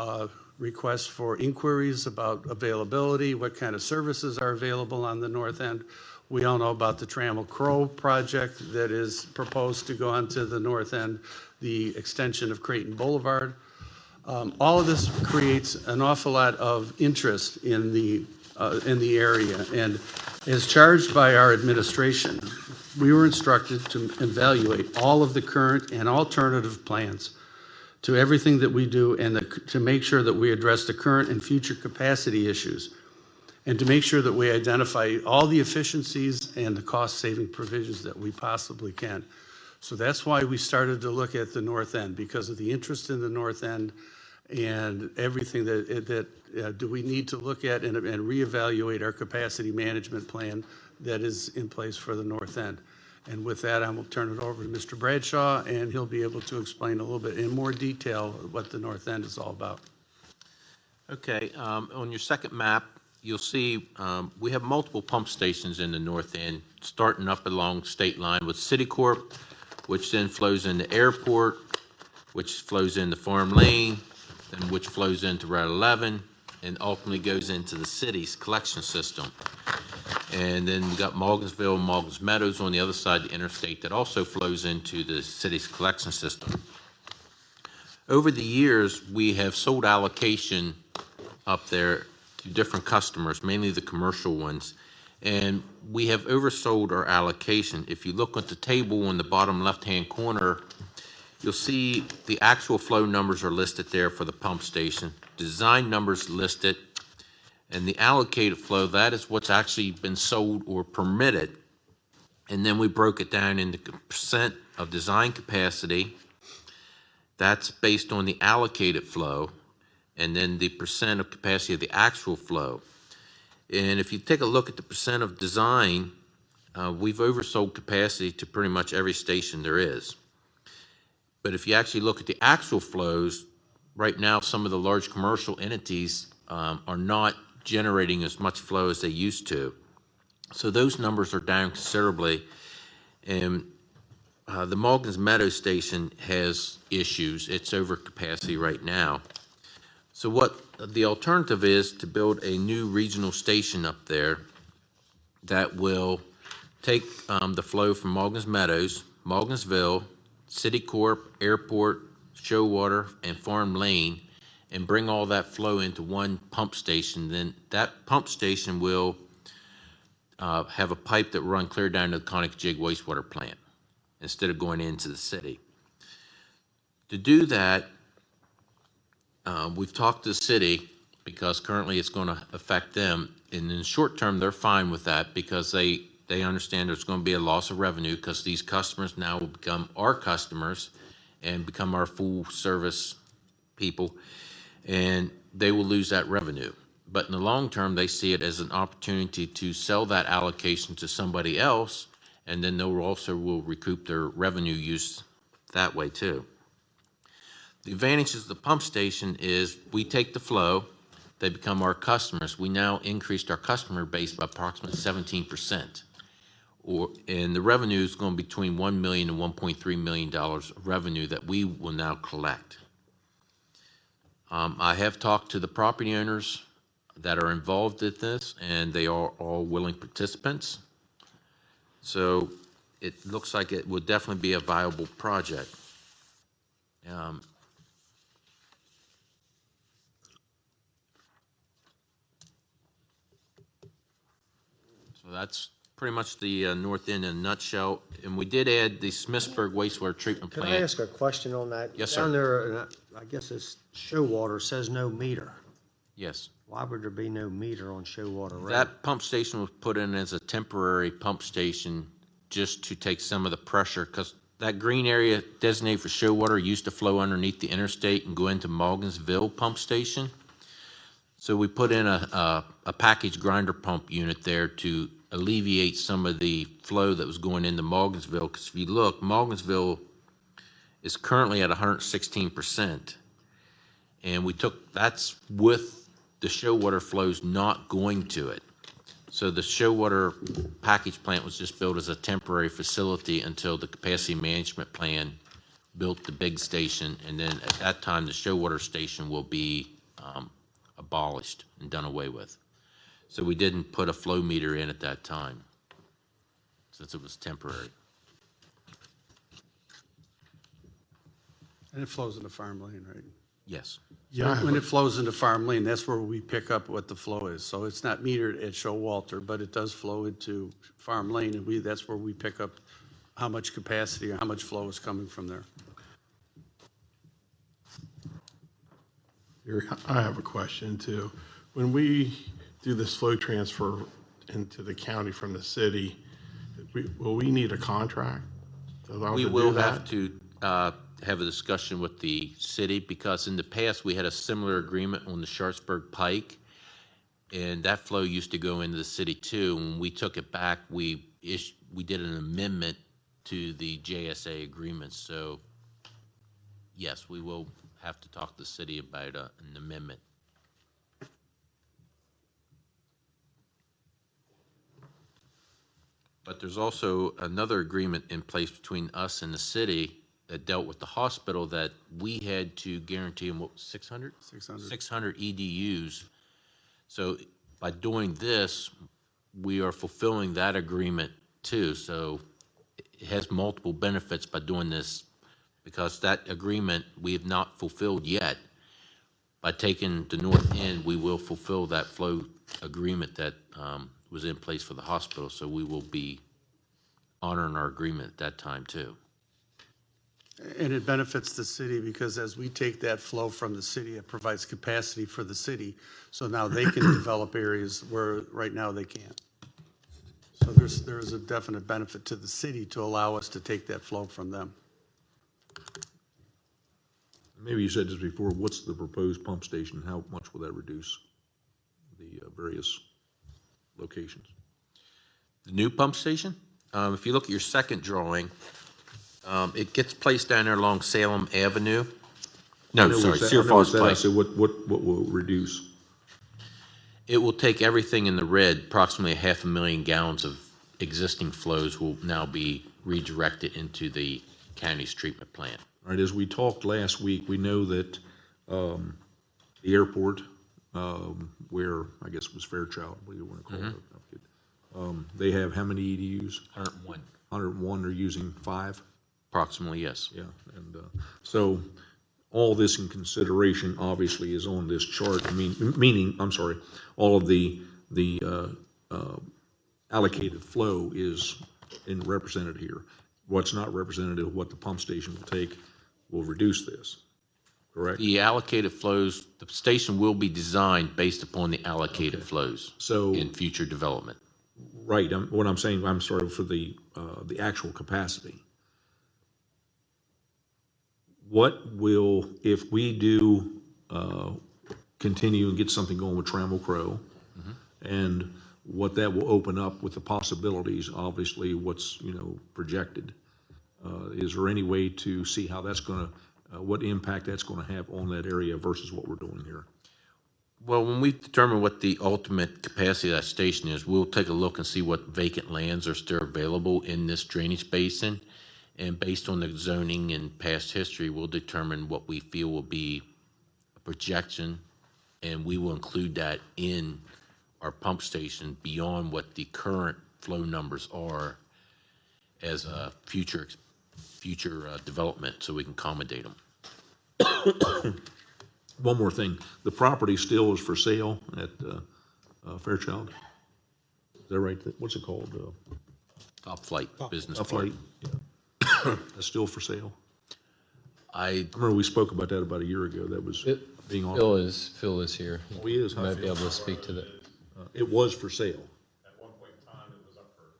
requests for inquiries about availability, what kind of services are available on the north end. We all know about the Trammell Crow project that is proposed to go onto the north end, the extension of Creighton Boulevard. All of this creates an awful lot of interest in the area. And as charged by our administration, we were instructed to evaluate all of the current and alternative plans to everything that we do, and to make sure that we address the current and future capacity issues, and to make sure that we identify all the efficiencies and the cost-saving provisions that we possibly can. So that's why we started to look at the north end, because of the interest in the north end and everything that do we need to look at and reevaluate our capacity management plan that is in place for the north end. And with that, I will turn it over to Mr. Bradshaw, and he'll be able to explain a little bit in more detail what the north end is all about. Okay, on your second map, you'll see we have multiple pump stations in the north end, starting up along state line with Citicorp, which then flows into Airport, which flows into Farm Lane, and which flows into Route 11, and ultimately goes into the city's collection system. And then we got Morgansville and Morgans Meadows on the other side of the interstate that also flows into the city's collection system. Over the years, we have sold allocation up there to different customers, mainly the commercial ones, and we have oversold our allocation. If you look at the table on the bottom left-hand corner, you'll see the actual flow numbers are listed there for the pump station, design numbers listed, and the allocated flow, that is what's actually been sold or permitted. And then we broke it down into percent of design capacity. That's based on the allocated flow, and then the percent of capacity of the actual flow. And if you take a look at the percent of design, we've oversold capacity to pretty much every station there is. But if you actually look at the actual flows, right now, some of the large commercial entities are not generating as much flow as they used to. So those numbers are down considerably. And the Morgan's Meadow station has issues. It's over capacity right now. So what the alternative is to build a new regional station up there that will take the flow from Morgan's Meadows, Morgansville, City Corp, Airport, Showwater, and Farm Lane, and bring all that flow into one pump station. Then that pump station will have a pipe that will run clear down to the Conicajig wastewater plant instead of going into the city. To do that, we've talked to the city because currently it's going to affect them. And in the short term, they're fine with that because they understand there's going to be a loss of revenue because these customers now will become our customers and become our full service people, and they will lose that revenue. But in the long term, they see it as an opportunity to sell that allocation to somebody else, and then they will recoup their revenue use that way too. The advantages of the pump station is we take the flow, they become our customers. We now increased our customer base by approximately 17%. And the revenue is going to be between $1 million and $1.3 million of revenue that we will now collect. I have talked to the property owners that are involved in this, and they are all willing participants. So it looks like it would definitely be a viable project. So that's pretty much the north end in a nutshell. And we did add the Smithsburg wastewater treatment Can plant. I ask a question on that? Yes, sir. Down there, I guess it's Showwater says no meter. Yes. Why would there be no meter on Showwater Road? That pump station was put in as a temporary pump station just to take some of the pressure, because that green area designated for show water used to flow underneath the interstate and go into Morgansville pump station. So we put in a package grinder pump unit there to alleviate some of the flow that was going into Morgansville. Because if you look, Morgansville is currently at 116%. And that's with the show water flows not going to it. So the show water package plant was just built as a temporary facility until the capacity management plan built the big station. And then at that time, the show water station will be abolished and done away with. So we didn't put a flow meter in at that time, since it was temporary. And it flows into Farm Lane, right? Yes. Yeah, When it flows into Farm Lane, that's where we pick up what the flow is. So it's not metered at Showalter, but it does flow into Farm Lane, and that's where we pick up how much capacity or how much flow is coming from there. I have a question too. When we do this flow transfer into the county from the city, will we need a contract to allow We to do will that? have to have a discussion with the city, because in the past, we had a similar agreement on the Sharpsburg Pike, and that flow used to go into the city too. When we took it back, we did an amendment to the JSA agreement. So yes, we will have to talk to the city about an amendment. But there's also another agreement in place between us and the city that dealt with the hospital, that we had to guarantee them, what, 600? 600 EDUs. So by doing this, we are fulfilling that agreement too. So it has multiple benefits by doing this, because that agreement we have not fulfilled yet. By taking the north end, we will fulfill that flow agreement that was in place for the hospital. So we will be honoring our agreement at that time too. And it benefits the city, because as we take that flow from the city, it provides capacity for the city. So now they can develop areas where right now they can't. So there is a definite benefit to the city to allow us to take that flow from them. Maybe you said this before, what's the proposed pump station? How much will that reduce the various locations? The new pump station, if you look at your second drawing, it gets placed down there along Salem Avenue. No, sorry, Cedar Falls I Place. said, what will it reduce? It will take everything in the red, approximately 500,000 gallons of existing flows will now be redirected into the county's treatment plant. All right, as we talked last week, we know that the airport, where I guess it was Fairchild, what do you want to call it? I forget. They have how many EDUs? 101. 101, they're using 5? Approximately, yes. Yeah, and so all this in consideration obviously is on this chart. I mean, meaning, I'm sorry, all of the allocated flow is represented here. What's not represented, what the pump station will take, will reduce this, correct? The allocated flows, the station will be designed based upon the allocated flows So, in future development. right, what I'm saying, I'm sorry, for the actual capacity. What will, if we do continue and get something going with Trammell Crow, and what that will open up with the possibilities, obviously what's, projected. Is there any way to see how that's gonna, what impact that's gonna have on that area versus what we're doing here? Well, when we determine what the ultimate capacity of that station is, we'll take a look and see what vacant lands are still available in this drainage basin. And based on the zoning and past history, we'll determine what we feel will be a projection, and we will include that in our pump station beyond what the current flow numbers are as a future development, so we can accommodate them. One more thing, the property still is for sale at Fairchild? Is that right? What's it called? Top Flight Business Top Park. Flight? That's still for sale? I remember we spoke about that about a year ago, that was being on. Phil is here. Oh, he is, He huh, might be Phil? able to speak to that. It was for sale. At one point in time, it was up for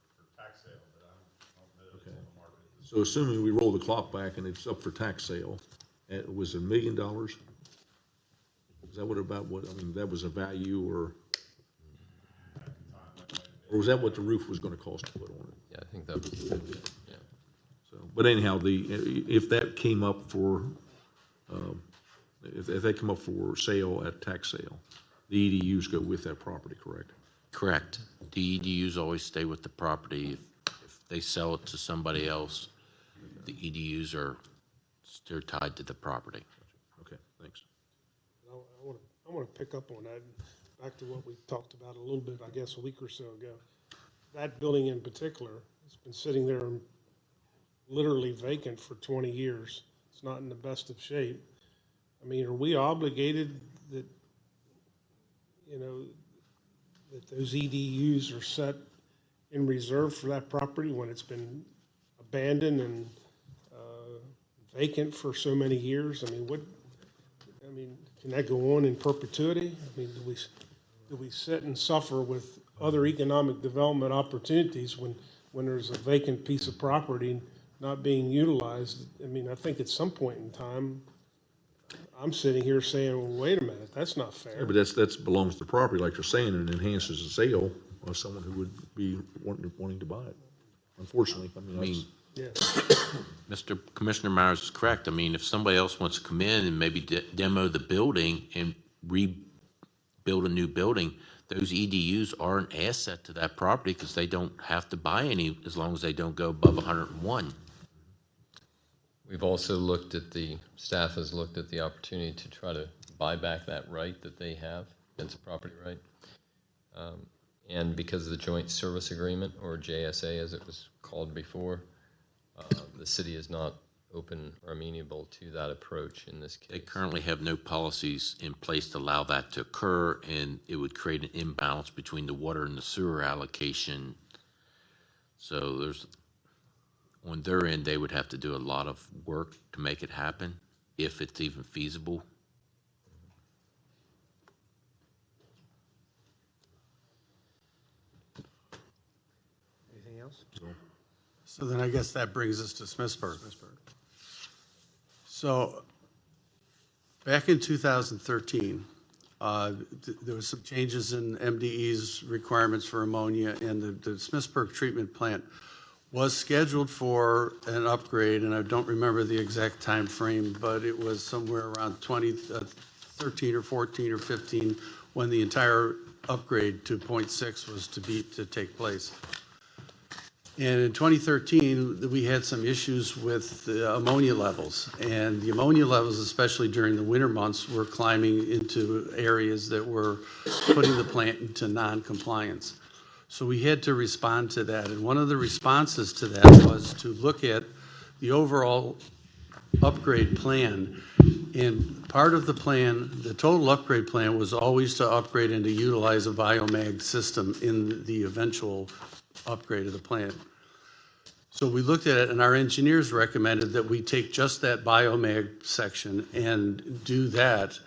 tax sale, but I don't know if it's on the market. So assuming we roll the clock back and it's up for tax sale, it was $1 million? Is that that was a value, or was that what the roof was gonna cost to put on it? Yeah, I think that was, yeah. So, but anyhow, if that came up for, if that come up for sale at tax sale, the EDUs go with that property, correct? Correct. The EDUs always stay with the property. If they sell it to somebody else, the EDUs are still tied to the property. Okay, thanks. I want to pick up on that, back to what we talked about a little bit, I guess, a week or so ago. That building in particular has been sitting there literally vacant for 20 years. It's not in the best of shape. I mean, are we obligated that, that those EDUs are set in reserve for that property when it's been abandoned and vacant for so many years? I mean, can that go on in perpetuity? I mean, do we sit and suffer with other economic development opportunities when there's a vacant piece of property not being utilized? I mean, I think at some point in time, I'm sitting here saying, well, wait a minute, that's not fair. Yeah, but that's belongs to the property, like you're saying, and enhances the sale of someone who would be wanting to buy it. Unfortunately, that's. Yeah. Mr. Commissioner Myers is correct. I mean, if somebody else wants to come in and maybe demo the building and rebuild a new building, those EDUs are an asset to that property because they don't have to buy any as long as they don't go above 101. We've also staff has looked at the opportunity to try to buy back that right that they have. It's a property right. And because of the joint service agreement, or JSA as it was called before, the city is not open or amenable to that approach in this case. They currently have no policies in place to allow that to occur, and it would create an imbalance between the water and the sewer allocation. So on their end, they would have to do a lot of work to make it happen, if it's even feasible. Anything else? So then I guess that brings us to Smithsburg. So back in 2013, There was some changes in MDE's requirements for ammonia, and the Smithsburg treatment plant was scheduled for an upgrade, and I don't remember the exact time frame, but it was somewhere around 2013 or 14 or 15 when the entire upgrade to .6 was to take place. And in 2013, we had some issues with the ammonia levels, and the ammonia levels, especially during the winter months, were climbing into areas that were putting the plant into non-compliance. So we had to respond to that, and one of the responses to that was to look at the overall upgrade plan. And part of the plan, the total upgrade plan, was always to upgrade and to utilize a biomag system in the eventual upgrade of the plant. So we looked at it, and our engineers recommended that we take just that biomag section and do that.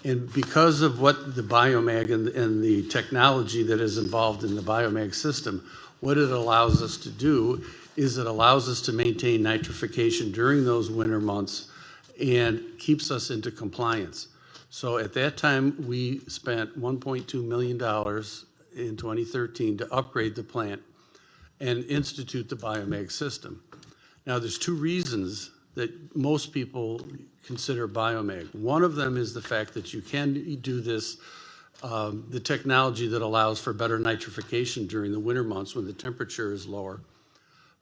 And because of what the biomag and the technology that is involved in the biomag system, what it allows us to do is it allows us to maintain nitrification during those winter months and keeps us into compliance. So at that time, we spent $1.2 million in 2013 to upgrade the plant and institute the biomag system. Now, there's two reasons that most people consider biomag. One of them is the fact that you can do this, the technology that allows for better nitrification during the winter months when the temperature is lower.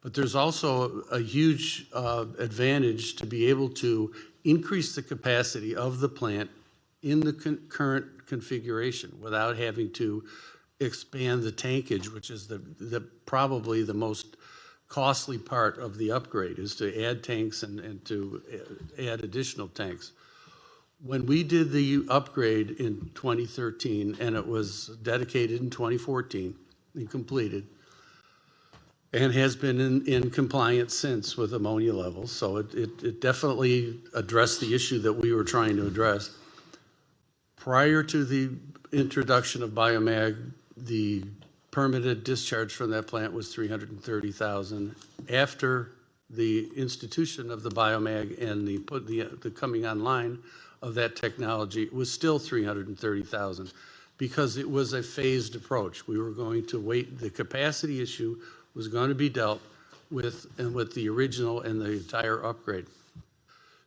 But there's also a huge advantage to be able to increase the capacity of the plant in the current configuration without having to expand the tankage, which is probably the most costly part of the upgrade, is to add tanks and to add additional tanks. When we did the upgrade in 2013, and it was dedicated in 2014 and completed, and has been in compliance since with ammonia levels, so it definitely addressed the issue that we were trying to address. Prior to the introduction of biomag, the permitted discharge from that plant was 330,000. After the institution of the biomag and the coming online of that technology, it was still 330,000 because it was a phased approach. We were going to wait. The capacity issue was going to be dealt with and with the original and the entire upgrade.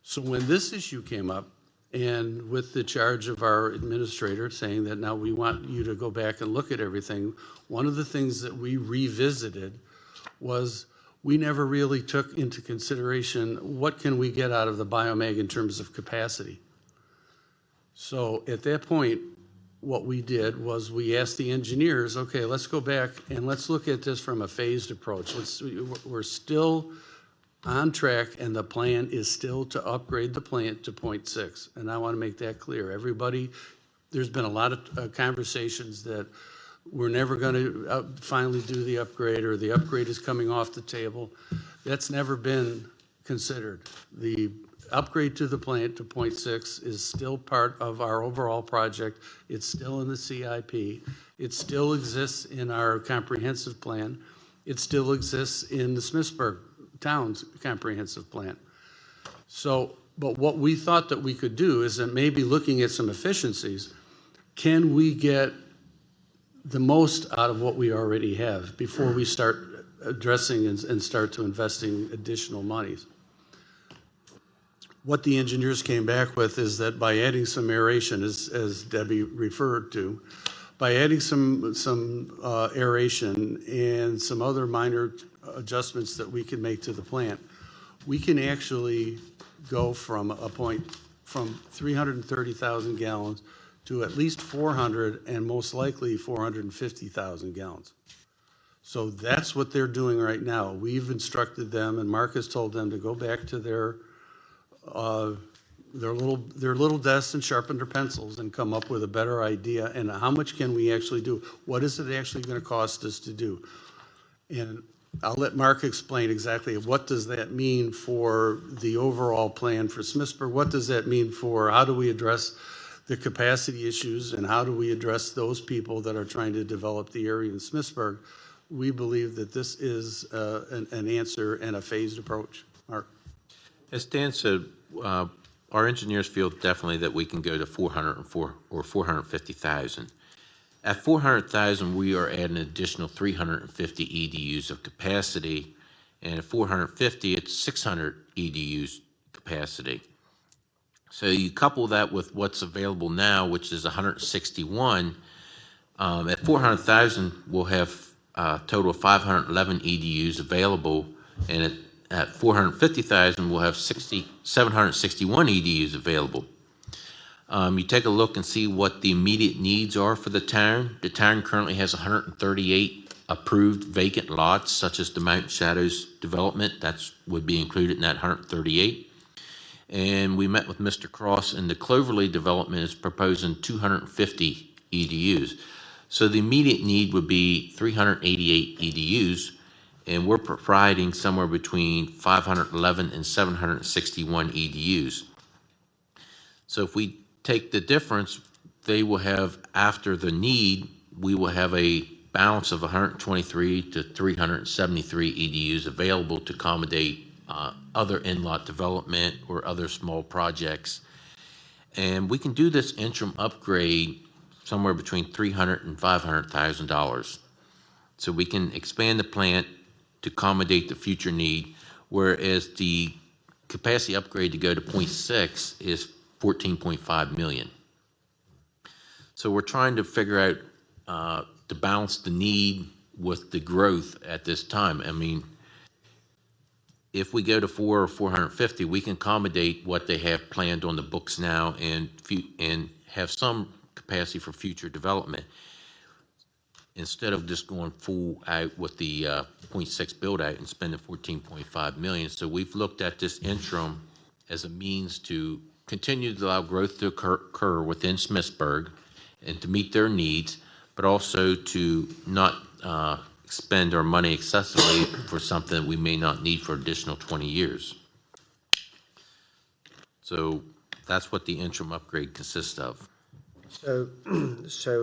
So when this issue came up, and with the charge of our administrator saying that now we want you to go back and look at everything, one of the things that we revisited was we never really took into consideration what can we get out of the biomag in terms of capacity. So at that point, what we did was we asked the engineers, okay, let's go back and let's look at this from a phased approach. We're still on track, and the plan is still to upgrade the plant to .6. And I want to make that clear. Everybody, there's been a lot of conversations that we're never going to finally do the upgrade, or the upgrade is coming off the table. That's never been considered. The upgrade to the plant to .6 is still part of our overall project. It's still in the CIP. It still exists in our comprehensive plan. It still exists in the Smithsburg Town's comprehensive plan. So, but what we thought that we could do is that maybe looking at some efficiencies, can we get the most out of what we already have before we start addressing and start to investing additional monies? What the engineers came back with is that by adding some aeration, as Debbie referred to, by adding some aeration and some other minor adjustments that we can make to the plant, we can actually go from 330,000 gallons to at least 400 and most likely 450,000 gallons. So that's what they're doing right now. We've instructed them, and Mark has told them to go back to their little desks and sharpen their pencils and come up with a better idea. And how much can we actually do? What is it actually going to cost us to do? And I'll let Mark explain exactly what does that mean for the overall plan for Smithsburg. What does that mean for how do we address the capacity issues, and how do we address those people that are trying to develop the area in Smithsburg? We believe that this is an answer and a phased approach. Mark. As Dan said, our engineers feel definitely that we can go to 404 or 450,000. At 400,000, we are adding an additional 350 EDUs of capacity, and at 450, it's 600 EDUs capacity. So you couple that with what's available now, which is 161. At 400,000, we'll have a total of 511 EDUs available, and at 450,000, we'll have 761 EDUs available. You take a look and see what the immediate needs are for the town. The town currently has 138 approved vacant lots, such as the Mountain Shadows development. That would be included in that 138. And we met with Mr. Cross, and the Cloverleaf development is proposing 250 EDUs. So the immediate need would be 388 EDUs, and we're providing somewhere between 511 and 761 EDUs. So if we take the difference, they will have, after the need, we will have a balance of 123 to 373 EDUs available to accommodate other in-lot development or other small projects. And we can do this interim upgrade somewhere between $300,000 and $500,000. So we can expand the plant to accommodate the future need, whereas the capacity upgrade to go to 0.6 is $14.5 million. So we're trying to figure out to balance the need with the growth at this time. I mean, if we go to 4 or 450, we can accommodate what they have planned on the books now and have some capacity for future development, instead of just going full out with the 0.6 build out and spending $14.5 million. So we've looked at this interim as a means to continue to allow growth to occur within Smithsburg and to meet their needs, but also to not spend our money excessively for something that we may not need for additional 20 years. So that's what the interim upgrade consists of. So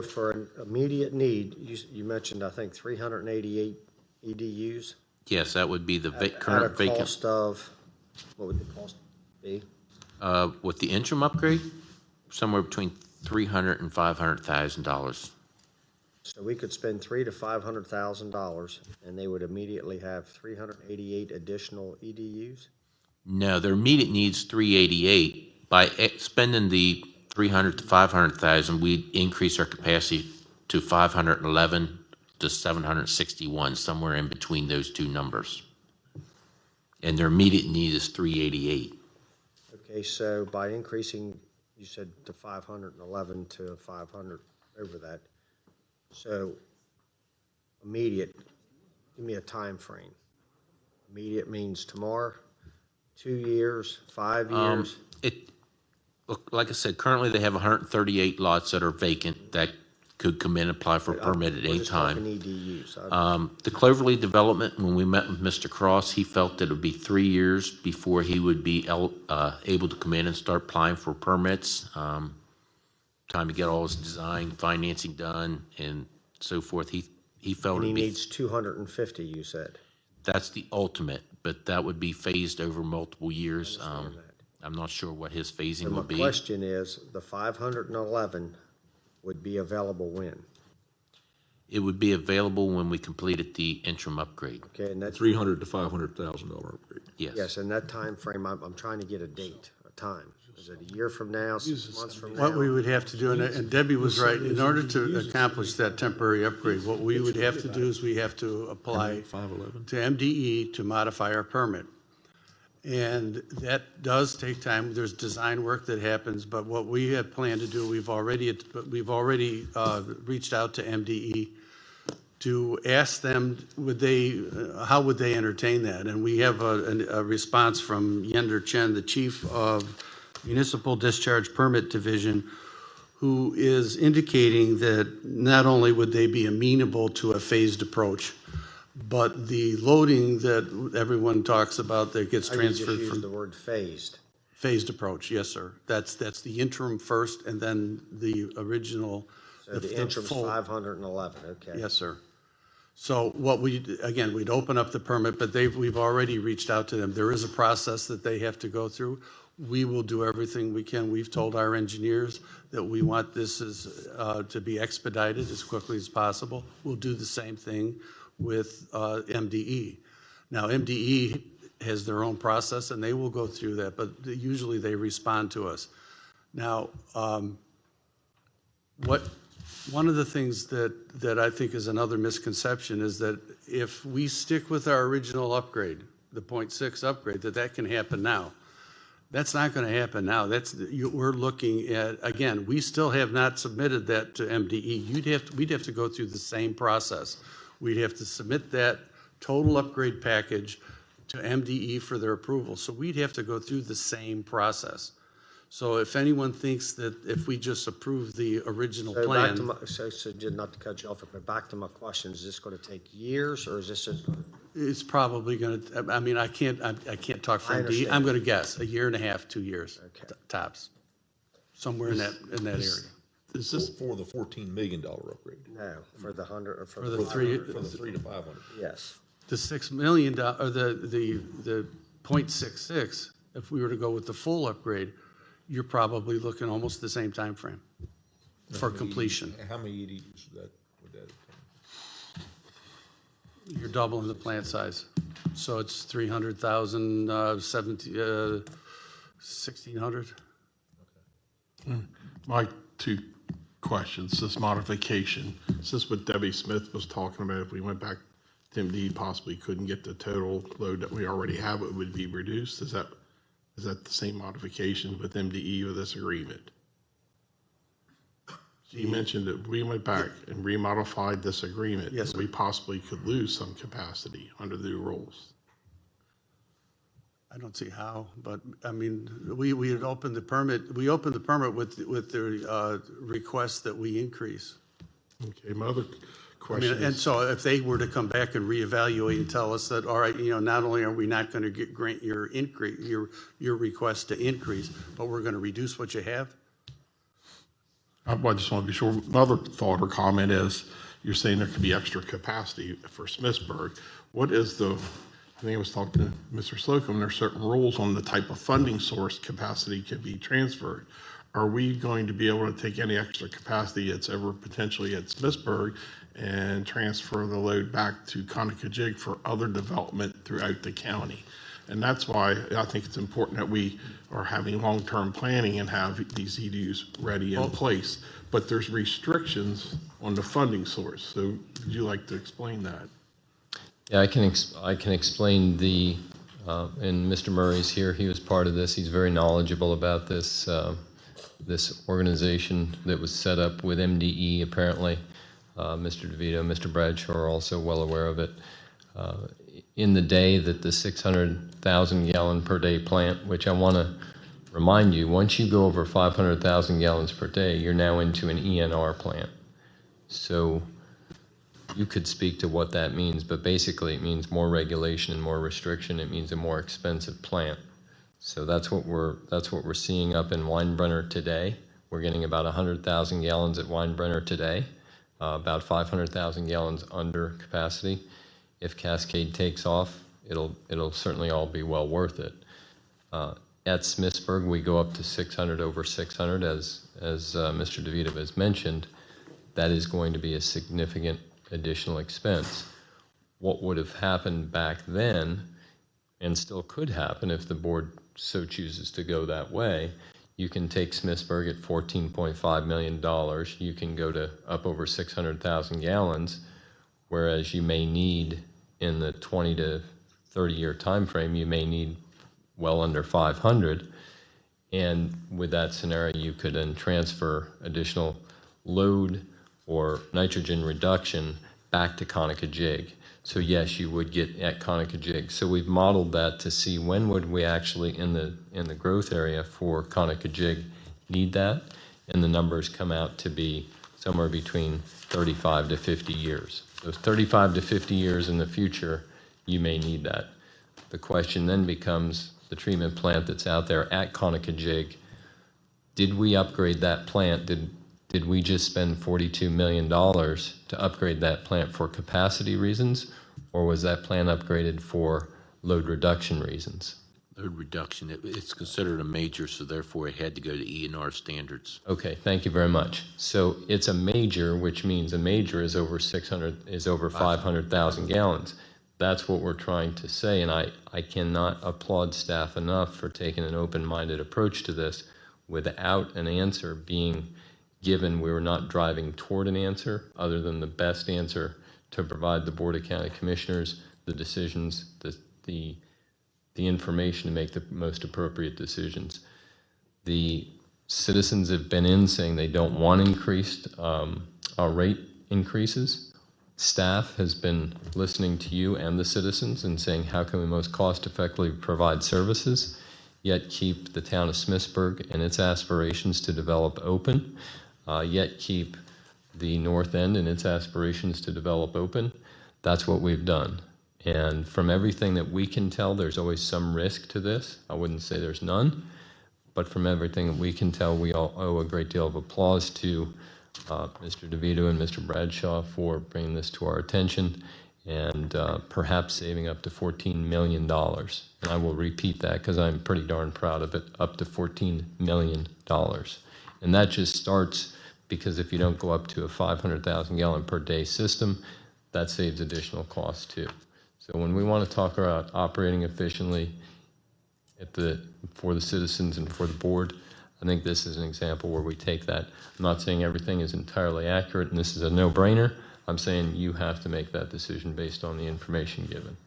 for an immediate need, you mentioned, I think, 388 EDUs? Yes, that would be the current At a vacant. cost of, what would the cost be? With the interim upgrade, somewhere between $300,000 and $500,000. So we could spend $300,000 to $500,000, and they would immediately have 388 additional EDUs? No, their immediate needs 388. By spending the 300 to 500,000, we'd increase our capacity to 511 to 761, somewhere in between those two numbers. And their immediate need is 388. Okay, so by increasing, you said to 511 to 500 over that, so immediate, give me a time frame. Immediate means tomorrow, 2 years, 5 years? Look, like I said, currently they have 138 lots that are vacant that could come in and apply for a permit at any time. EDUs. The Cloverleaf development, when we met with Mr. Cross, he felt that it would be 3 years before he would be able to come in and start applying for permits. Time to get all his design, financing done, and so forth. He felt And he it'd be, needs 250, you said. that's the ultimate, but that would be phased over multiple years. I'm not sure what his phasing So my will be. question is, the 511 would be available when? It would be available when we completed the interim upgrade. Okay, and that's, $300,000 to $500,000 upgrade. yes, in that time frame, I'm trying to get a date, a time. Is it a year from now, 6 months from now? What we would have to do, and Debbie was right, in order to accomplish that temporary upgrade, what we would have to do is we have to apply 511. to MDE to modify our permit. And that does take time. There's design work that happens, but what we had planned to do, we've already reached out to MDE to ask them, how would they entertain that? And we have a response from Yender Chen, the chief of Municipal Discharge Permit Division, who is indicating that not only would they be amenable to a phased approach, but the loading that everyone talks about that gets I just transferred use from the word phased. phased approach, yes, sir. That's the interim first, and then the original. So the interim's 511, okay. Yes, sir. So what we'd open up the permit, but we've already reached out to them. There is a process that they have to go through. we will do everything we can. We've told our engineers that we want this to be expedited as quickly as possible. We'll do the same thing with MDE. Now, MDE has their own process, and they will go through that, but usually they respond to us. Now, one of the things that I think is another misconception is that if we stick with our original upgrade, the 0.6 upgrade, that can happen now. That's not going to happen now. We're looking at, again, we still have not submitted that to MDE. We'd have to go through the same process. We'd have to submit that total upgrade package to MDE for their approval. So we'd have to go through the same process. So if anyone thinks that if we just approve the original So plan. back to my, not to cut you off, but back to my question, is this going to take years, or is this just? It's probably going to, I mean, I can't talk for MDE. I'm going to guess, 1.5 2 years, Okay. tops, somewhere in that area. Is this for the $14 million upgrade? No, for the 100, or for For the the three, For the 3 to 500? yes. the $6 million, or the 0.66, if we were to go with the full upgrade, you're probably looking almost the same time frame for completion. How many EDUs would that You're doubling the plant size. So it's 300,000, 1,600. My two questions, this modification, is this what Debbie Smith was talking about? If we went back to MD, possibly couldn't get the total load that we already have, it would be reduced? Is that the same modification with MDE with this agreement? You mentioned that we went back and remodified this agreement. Yes, sir. We possibly could lose some capacity under the new rules. I don't see how, but I mean, we had opened the permit, with the request that we increase. Okay, my other I question mean, and is, so if they were to come back and reevaluate and tell us that, all right, not only are we not going to grant your increase, your request to increase, but we're going to reduce what you have. I just want to be sure. My other thought or comment is, you're saying there could be extra capacity for Smithsburg. What is I think I was talking to Mr. Slocum, there's certain rules on the type of funding source capacity could be transferred. Are we going to be able to take any extra capacity that's ever potentially at Smithsburg and transfer the load back to Conicajig for other development throughout the county? And that's why I think it's important that we are having long-term planning and have these EDUs ready in place. But there's restrictions on the funding source. So would you like to explain that? Yeah, I can explain and Mr. Murray's here. He was part of this. He's very knowledgeable about this this organization that was set up with MDE. Apparently, Mr. DeVito, Mr. Bradshaw are also well aware of it. In the day that the 600,000 gallon per day plant, which I want to remind you, once you go over 500,000 gallons per day, you're now into an ENR plant. So you could speak to what that means, but basically it means more regulation and more restriction. It means a more expensive plant. So that's what we're seeing up in Weinbrenner today. We're getting about 100,000 gallons at Weinbrenner today, about 500,000 gallons under capacity. If Cascade takes off, it'll certainly all be well worth it. At Smithsburg, we go up to 600 over 600, as Mr. DeVito has mentioned. That is going to be a significant additional expense. What would have happened back then, and still could happen if the board so chooses to go that way, you can take Smithsburg at $14.5 million. You can go to up over 600,000 gallons, whereas you may need, in the 20 to 30 year time frame, you may need well under 500. And with that scenario, you could then transfer additional load or nitrogen reduction back to Conicajig. So yes, you would get at Conicajig. So we've modeled that to see when would we actually in the growth area for Conicajig need that, and the numbers come out to be somewhere between 35 to 50 years. So 35 to 50 years in the future, you may need that. The question then becomes the treatment plant that's out there at Conicajig. Did we upgrade that plant? Did we just spend $42 million to upgrade that plant for capacity reasons, or was that plant upgraded for load reduction reasons? Load reduction, it's considered a major, so therefore it had to go to E&R standards. Okay, thank you very much. So it's a major, which means a major is over 500,000 gallons. That's what we're trying to say, and I cannot applaud staff enough for taking an open-minded approach to this without an answer being given. We were not driving toward an answer other than the best answer to provide the Board of County Commissioners the decisions, the information to make the most appropriate decisions. The citizens have been in saying they don't want increased rate increases. Staff has been listening to you and the citizens and saying how can we most cost effectively provide services, yet keep the town of Smithsburg and its aspirations to develop open, yet keep the north end and its aspirations to develop open. That's what we've done. And from everything that we can tell, there's always some risk to this. I wouldn't say there's none, but from everything that we can tell, we all owe a great deal of applause to Mr. DeVito and Mr. Bradshaw for bringing this to our attention and perhaps saving up to $14 million. And I will repeat that because I'm pretty darn proud of it, up to $14 million. And that just starts because if you don't go up to a 500,000 gallon per day system, that saves additional costs too. So when we want to talk about operating efficiently for the citizens and for the board, I think this is an example where we take that. I'm not saying everything is entirely accurate and this is a no-brainer. I'm saying you have to make that decision based on the information given.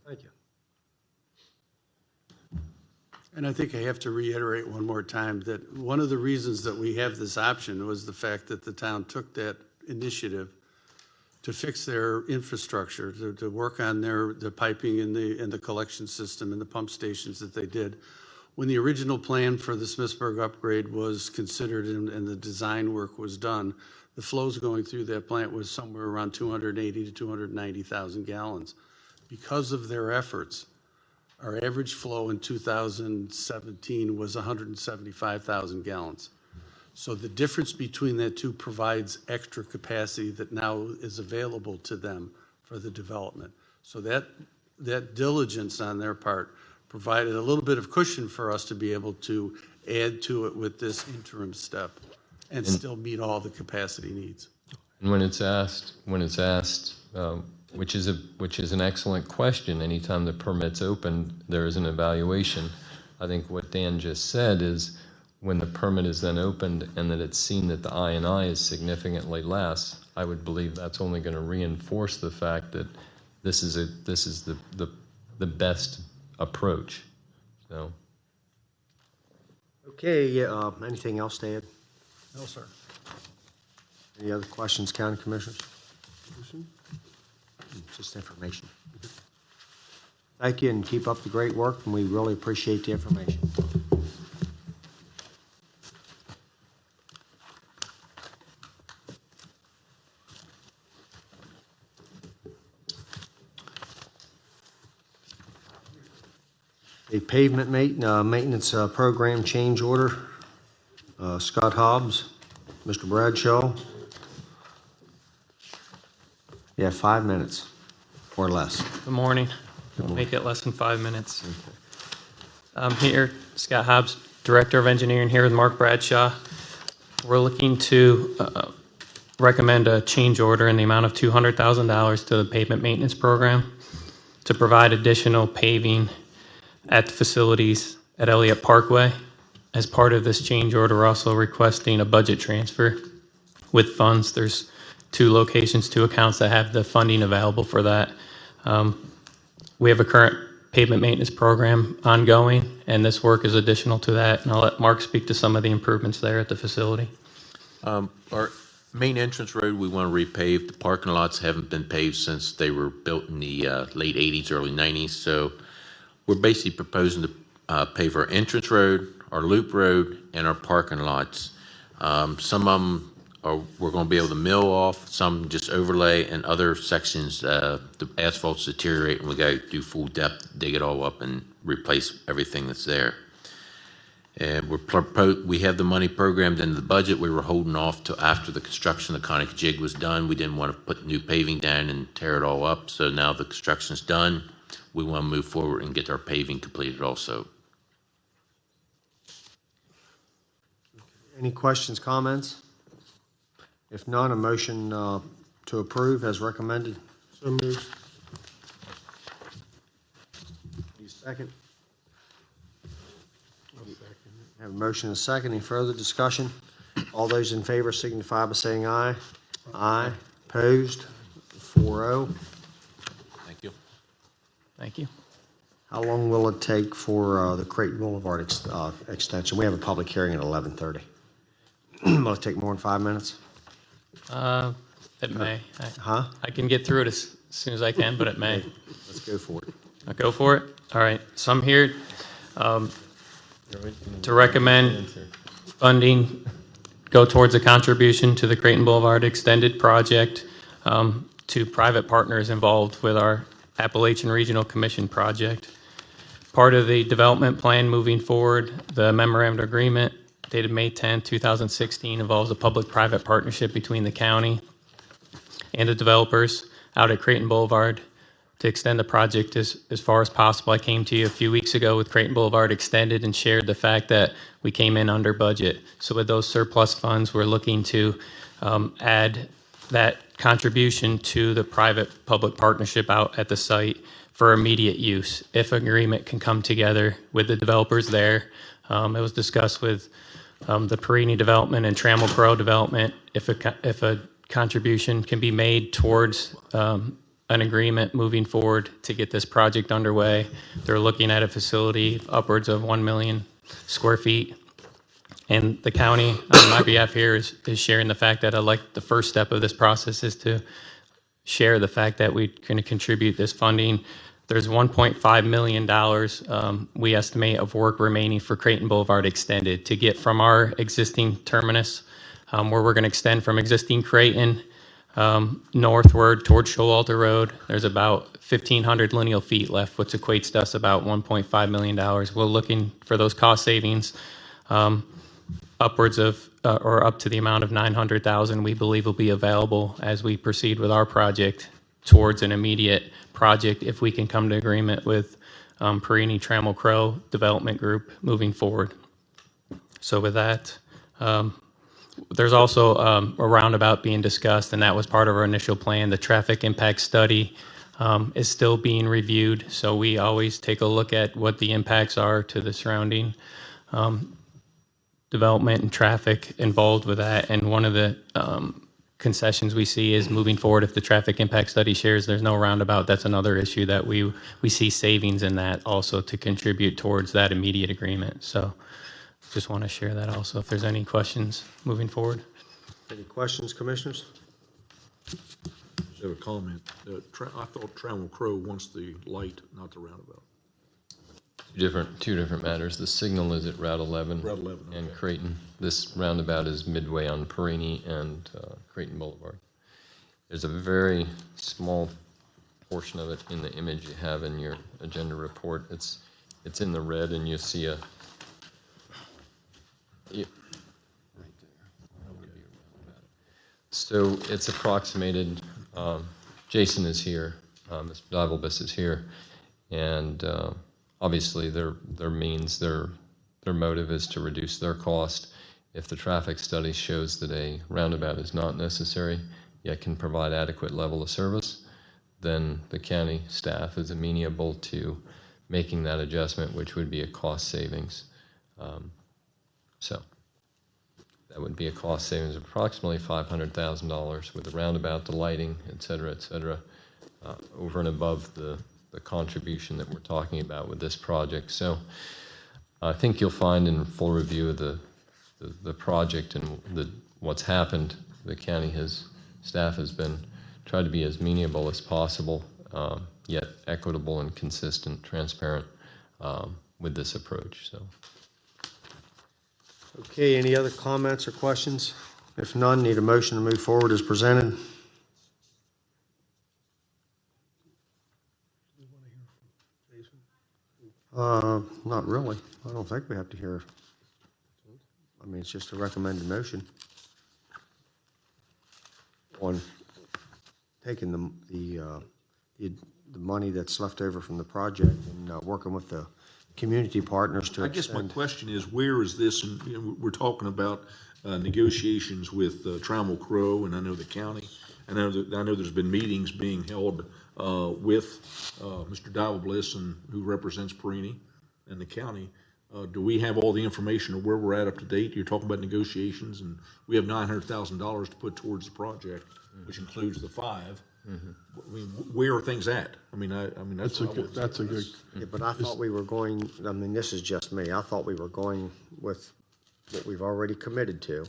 Thank you. And I think I have to reiterate one more time that one of the reasons that we have this option was the fact that the town took that initiative to fix their infrastructure, to work on the piping and the collection system and the pump stations that they did. When the original plan for the Smithsburg upgrade was considered and the design work was done, the flows going through that plant was somewhere around 280 to 290,000 gallons. Because of their efforts, our average flow in 2017 was 175,000 gallons. So the difference between that two provides extra capacity that now is available to them for the development. So that diligence on their part provided a little bit of cushion for us to be able to add to it with this interim step and still meet all the capacity needs. And when it's asked, which is an excellent question, anytime the permit's open, there is an evaluation. I think what Dan just said is when the permit is then opened and that it's seen that the I&I is significantly less, I would believe that's only going to reinforce the fact that this is the best approach. So. Okay, anything else to add? No, sir. Any other questions, County Commissioners? Just information. Thank you and keep up the great work, and we really appreciate the information. A pavement maintenance program change order. Scott Hobbs, Mr. Bradshaw. You have 5 minutes or less. Good morning. I'll make it less than 5 minutes. Okay. I'm here, Scott Hobbs, Director of Engineering, here with Mark Bradshaw. We're looking to recommend a change order in the amount of $200,000 to the pavement maintenance program to provide additional paving at the facilities at Elliott Parkway. As part of this change order, we're also requesting a budget transfer with funds. There's 2 locations, 2 accounts that have the funding available for that. We have a current pavement maintenance program ongoing, and this work is additional to that. And I'll let Mark speak to some of the improvements there at the facility. Our main entrance road, we want to repave. The parking lots haven't been paved since they were built in the late 80s, early 90s. So we're basically proposing to pave our entrance road, our loop road, and our parking lots. Some of them we're going to be able to mill off, some just overlay, and other sections the asphalt's deteriorate and we got to do full depth, dig it all up and replace everything that's there. And we have the money programmed into the budget. We were holding off till after the construction of the conic jig was done. We didn't want to put new paving down and tear it all up. So now the construction's done. we want to move forward and get our paving completed also. Any questions, comments? If none, a motion to approve as recommended. So moved. Need a second? Have a motion and a second. Any further discussion? All those in favor signify by saying aye. Aye. Opposed? 4-0. Thank you. Thank you. How long will it take for the Creighton Boulevard extension? We have a public hearing at 11:30. Will it take more than 5 minutes? It may. Huh? I can get through it as soon as I can, but it may. Let's go for it. I'll go for it. All right. So I'm here to recommend funding go towards a contribution to the Creighton Boulevard Extended project to private partners involved with our Appalachian Regional Commission project. Part of the development plan moving forward, the memorandum of agreement dated May 10, 2016, involves a public-private partnership between the county and the developers out at Creighton Boulevard to extend the project as far as possible. I came to you a few weeks ago with Creighton Boulevard Extended and shared the fact that we came in under budget. So with those surplus funds, we're looking to add that contribution to the private-public partnership out at the site for immediate use, if agreement can come together with the developers there. It was discussed with the Perini development and Trammell Crow development, if a contribution can be made towards an agreement moving forward to get this project underway. They're looking at a facility upwards of 1 million square feet. And the county, on my behalf here, is sharing the fact that I'd like the first step of this process is to share the fact that we're going to contribute this funding. There's $1.5 million, we estimate, of work remaining for Creighton Boulevard Extended to get from our existing terminus, where we're going to extend from existing Creighton northward towards Showalter Road. There's about 1,500 lineal feet left, which equates to us about $1.5 million. We're looking for those cost savings upwards of or up to the amount of $900,000 we believe will be available as we proceed with our project towards an immediate project if we can come to agreement with Perini Trammell Crow Development Group moving forward. So with that, there's also a roundabout being discussed, and that was part of our initial plan. The traffic impact study is still being reviewed, so we always take a look at what the impacts are to the surrounding development and traffic involved with that. And one of the concessions we see is moving forward, if the traffic impact study shares there's no roundabout, that's another issue that we see savings in that also to contribute towards that immediate agreement. So just want to share that also if there's any questions moving forward. Any questions, commissioners? Just have a comment. I thought Trammell Crow wants the light, not the roundabout. Two different matters. The signal is at Route 11, Route 11, and okay. Creighton. This roundabout is midway on Perini and Creighton Boulevard. There's a very small portion of it in the image you have in your agenda report. It's in the red, and you see a. So it's approximated. Jason is here. Mr. Divalbus is here, and. Obviously, their motive is to reduce their cost. If the traffic study shows that a roundabout is not necessary, yet can provide adequate level of service, then the county staff is amenable to making that adjustment, which would be a cost savings. So that would be a cost savings of approximately $500,000 with the roundabout, the lighting, et cetera, over and above the contribution that we're talking about with this project. So I think you'll find in full review of the project and what's happened, the county staff has been tried to be as amenable as possible, yet equitable and consistent, transparent with this approach. So. Okay, any other comments or questions? If none, need a motion to move forward as presented. Not really. I don't think we have to hear. I mean, it's just a recommended motion on taking the the money that's left over from the project and working with the community partners to I guess my extend. question is, where is this, and we're talking about negotiations with Trammell Crow, and I know the county. I know there's been meetings being held with Mr. Dowell-Bliss, and who represents Perini and the county. Do we have all the information of where we're at up to date? You're talking about negotiations, and we have $900,000 to put towards the project, which includes the 5. I mean, where are things at? I mean, that's That's a good. Yeah, but I thought we were going, I mean, this is just me, I thought we were going with what we've already committed to,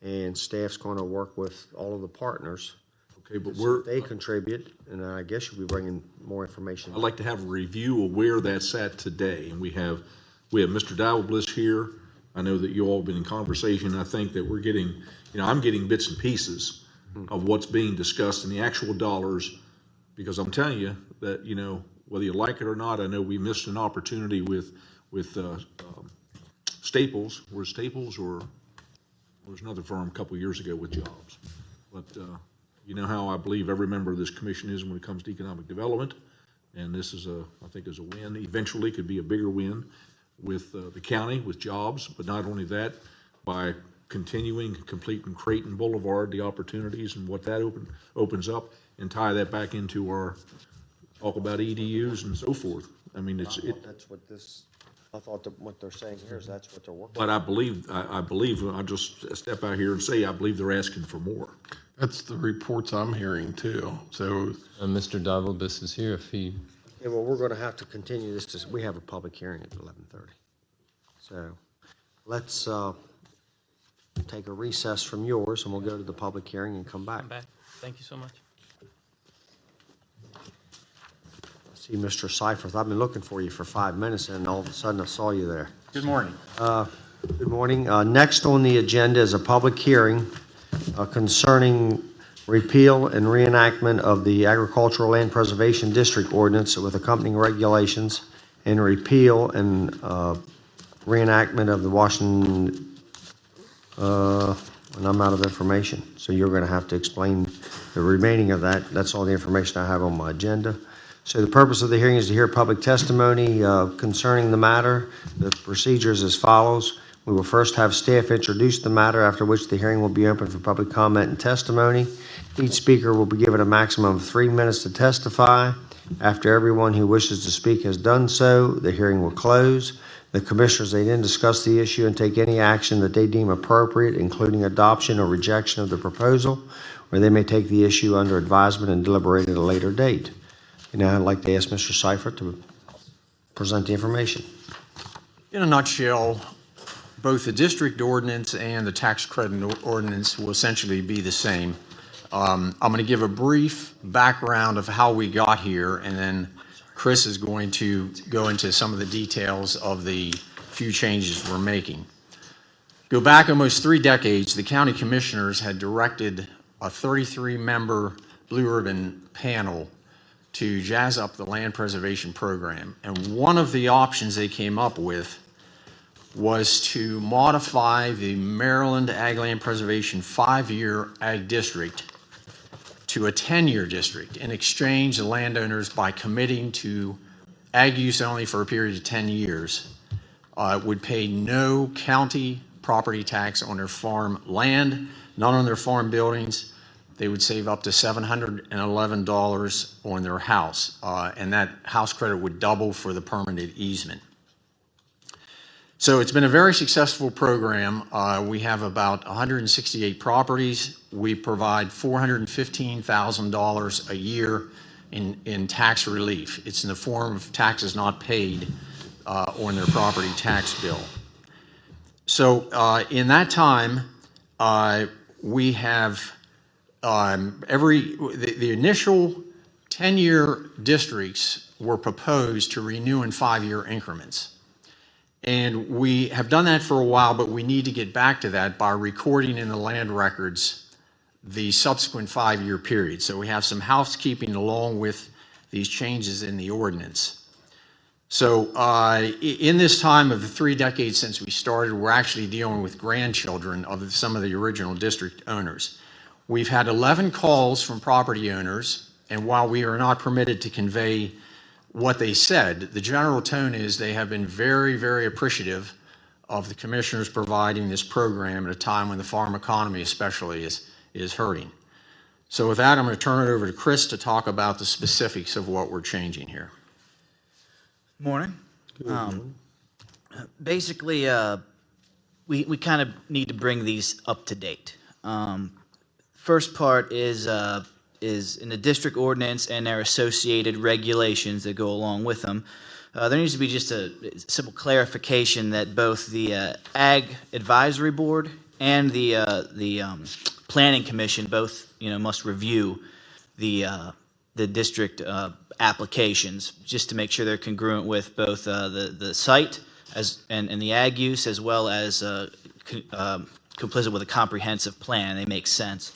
and staff's gonna work with all of the partners. Okay, but They contribute, and I guess you'll be bringing more information. I'd like to have a review of where that's at today, and we have Mr. Dowell-Bliss here. I know that you all have been in conversation. I think that we're getting, I'm getting bits and pieces of what's being discussed and the actual dollars, because I'm telling you that, whether you like it or not, I know we missed an opportunity with Staples. Where's Staples, or there's another firm a couple of years ago with jobs. But you know how I believe every member of this commission is when it comes to economic development, and this is I think is a win. Eventually could be a bigger win with the county, with jobs, but not only that, by continuing, completing Creighton Boulevard, the opportunities and what that opens up, and tie that back into our talk about EDUs and so forth. I mean, That's what this, I thought that what they're saying here is that's what they're working on. but I believe, I'll just step out here and say, I believe they're asking for more. That's the reports I'm hearing too. So Mr. Dowell-Bliss is here if he, Yeah, well, we're gonna have to continue this, we have a public hearing at 11:30. So, let's, take a recess from yours, and we'll go to the public hearing and come back. I'm back. Thank you so much. See, Mr. Seifert, I've been looking for you for 5 minutes, and all of a sudden I saw you there. Good morning. Good morning. Next on the agenda is a public hearing concerning repeal and reenactment of the Agricultural Land Preservation District Ordinance with accompanying regulations, and repeal and reenactment of the Washington, and I'm out of information, so you're going to have to explain the remaining of that. That's all the information I have on my agenda. So the purpose of the hearing is to hear public testimony concerning the matter. The procedure is as follows. We will first have staff introduce the matter, after which the hearing will be open for public comment and testimony. Each speaker will be given a maximum of 3 minutes to testify. After everyone who wishes to speak has done so, the hearing will close. The commissioners may then discuss the issue and take any action that they deem appropriate, including adoption or rejection of the proposal, or they may take the issue under advisement and deliberate at a later date. And now I'd like to ask Mr. Seifert to present the information. In a nutshell, both the district ordinance and the tax credit ordinance will essentially be the same. I'm going to give a brief background of how we got here, and then Chris is going to go into some of the details of the few changes we're making. Go back almost 3 decades, the county commissioners had directed a 33-member blue ribbon panel to jazz up the land preservation program. And one of the options they came up with was to modify the Maryland Ag Land Preservation 5-year ag district to a 10-year district and exchange the landowners by committing to ag use only for a period of 10 years, would pay no county property tax on their farm land, not on their farm buildings. They would save up to $711 on their house, and that house credit would double for the permanent easement. So it's been a very successful program. We have about 168 properties. We provide $415,000 a year in tax relief. It's in the form of taxes not paid on their property tax bill. So in that time, we have the initial 10-year districts were proposed to renew in 5-year increments. And we have done that for a while, but we need to get back to that by recording in the land records the subsequent 5-year period. So we have some housekeeping along with these changes in the ordinance. So in this time of the 3 decades since we started, we're actually dealing with grandchildren of some of the original district owners. We've had 11 calls from property owners And while we are not permitted to convey what they said, the general tone is they have been very, very appreciative of the commissioners providing this program at a time when the farm economy especially is hurting. So with that, I'm going to turn it over to Chris to talk about the specifics of what we're changing here. Morning. Basically, we kind of need to bring these up to date. First part is in the district ordinance and their associated regulations that go along with them. There needs to be just a simple clarification that both the Ag Advisory Board and the Planning Commission both, must review the district applications just to make sure they're congruent with both the site and the ag use, as well as complicit with a comprehensive plan. They make sense.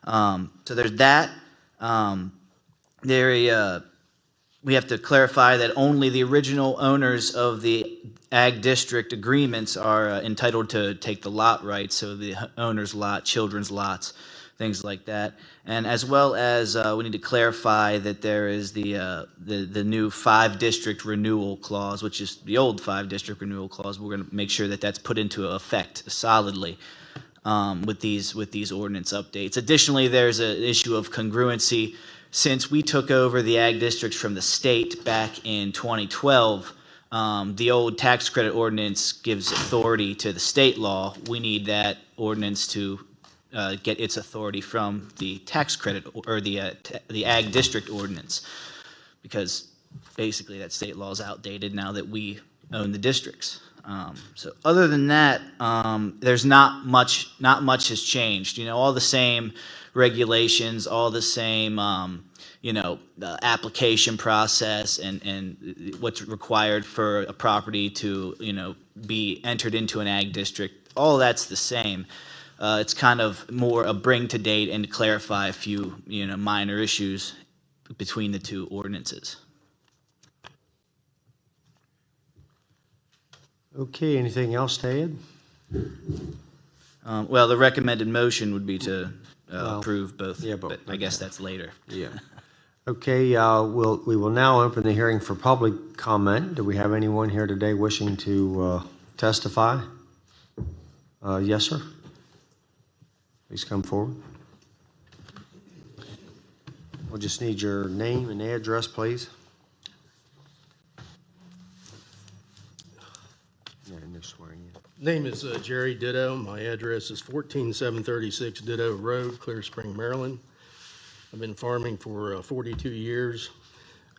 So there's that. We have to clarify that only the original owners of the ag district agreements are entitled to take the lot rights, so the owner's lot, children's lots, things like that. And as well as we need to clarify that there is the new 5-district renewal clause, which is the old 5-district renewal clause. We're going to make sure that that's put into effect solidly with these ordinance updates. Additionally, there's an issue of congruency. Since we took over the ag districts from the state back in 2012, the old tax credit ordinance gives authority to the state law. We need that ordinance to get its authority from the tax credit or the ag district ordinance, because basically that state law is outdated now that we own the districts. So other than that, there's not much has changed. All the same regulations, all the same, the application process and what's required for a property to, be entered into an ag district. All that's the same. It's kind of more a bring to date and to clarify a few, minor issues between the two ordinances. Okay, anything else to add? Well, the recommended motion would be to approve both, but I guess that's later. Yeah. Okay, we will now open the hearing for public comment. Do we have anyone here today wishing to testify? Yes, sir. Please come forward. We'll just need your name and address, please. Yeah, no swearing in. Name is Jerry Ditto. My address is 14736 Ditto Road, Clear Spring, Maryland. I've been farming for 42 years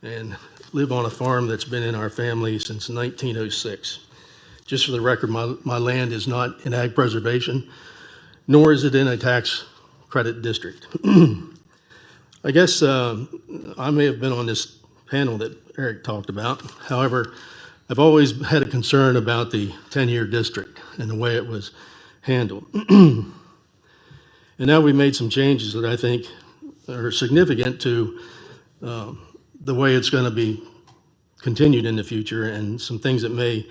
and live on a farm that's been in our family since 1906. Just for the record, my land is not in ag preservation, nor is it in a tax credit district. I guess I may have been on this panel that Eric talked about. However, I've always had a concern about the 10-year district and the way it was handled. And now we've made some changes that I think are significant to the way it's going to be continued in the future, and some things that may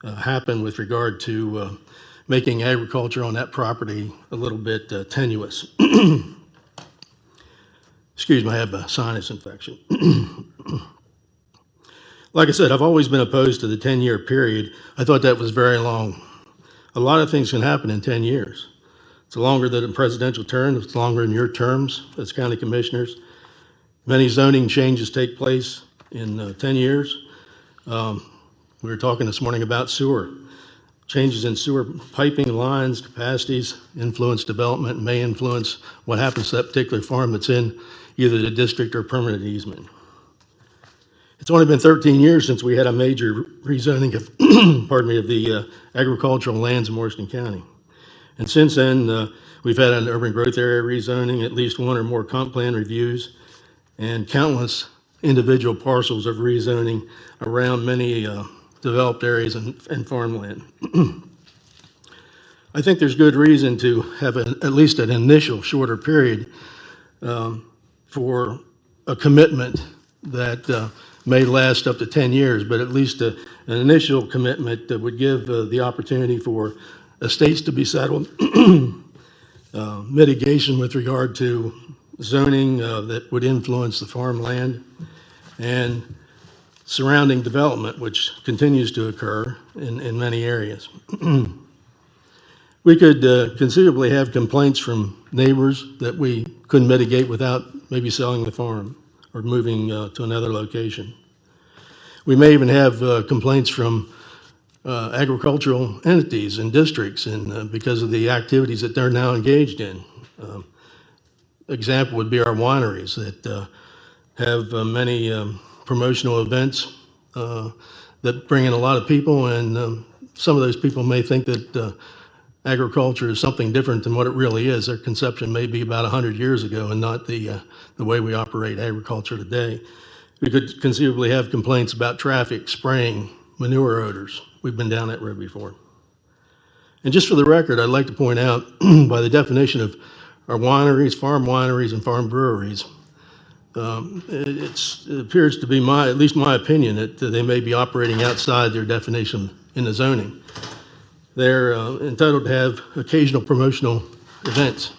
happen with regard to making agriculture on that property a little bit tenuous. Excuse me, I have a sinus infection. Like I said, I've always been opposed to the 10-year period. I thought that was very long. A lot of things can happen in 10 years. It's longer than a presidential term. It's longer than your terms as county commissioners. Many zoning changes take place in 10 years. We were talking this morning about sewer. Changes in sewer piping, lines, capacities, influence development, may influence what happens to that particular farm that's in either the district or permanent easement. It's only been 13 years since we had a major rezoning of, of the agricultural lands in Morrison County. And since then, we've had an urban growth area rezoning, at least one or more comp plan reviews, and countless individual parcels of rezoning around many developed areas and farmland. I think there's good reason to have at least an initial shorter period for a commitment that may last up to 10 years, but at least an initial commitment that would give the opportunity for estates to be settled, mitigation with regard to zoning that would influence the farmland, and surrounding development, which continues to occur in many areas. We could conceivably have complaints from neighbors that we couldn't mitigate without maybe selling the farm or moving to another location. We may even have complaints from agricultural entities and districts, and because of the activities that they're now engaged in. Example would be our wineries that have many promotional events that bring in a lot of people, and some of those people may think that agriculture is something different than what it really is. Their conception may be about 100 years ago and not the way we operate agriculture today. We could conceivably have complaints about traffic, spraying, manure odors. We've been down that road before. And just for the record, I'd like to point out, by the definition of our wineries, and farm breweries, it appears to be at least my opinion, that they may be operating outside their definition in the zoning. They're entitled to have occasional promotional events.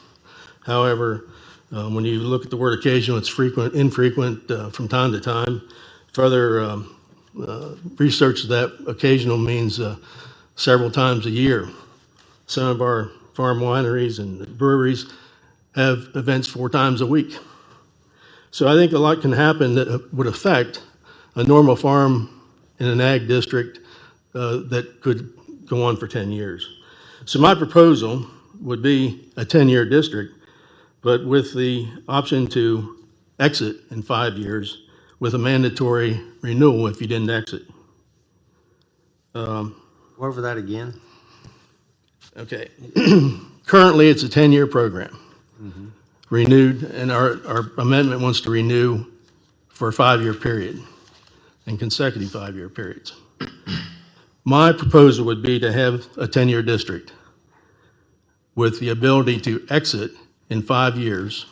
However, when you look at the word occasional, it's frequent, infrequent, from time to time. Further research that occasional means several times a year. Some of our farm wineries and breweries have events 4 times a week. So I think a lot can happen that would affect a normal farm in an ag district that could go on for 10 years. So my proposal would be a 10-year district, but with the option to exit in 5 years with a mandatory renewal if you didn't exit. Go over that again. Okay. Currently, it's a 10-year program. Renewed, and our amendment wants to renew for a 5-year period and consecutive 5-year periods. My proposal would be to have a 10-year district with the ability to exit in 5 years.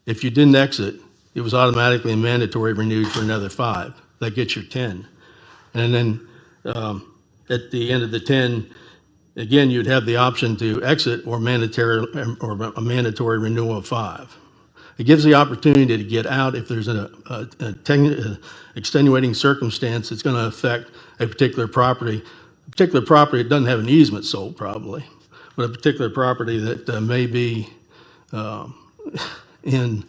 If you didn't exit, it was automatically and mandatory renewed for another 5. That gets you 10. And then at the end of the 10, again, you'd have the option to exit or a mandatory renewal of 5. It gives the opportunity to get out if there's an extenuating circumstance that's going to affect a particular property. A particular property that doesn't have an easement sold probably, but a particular property that may be in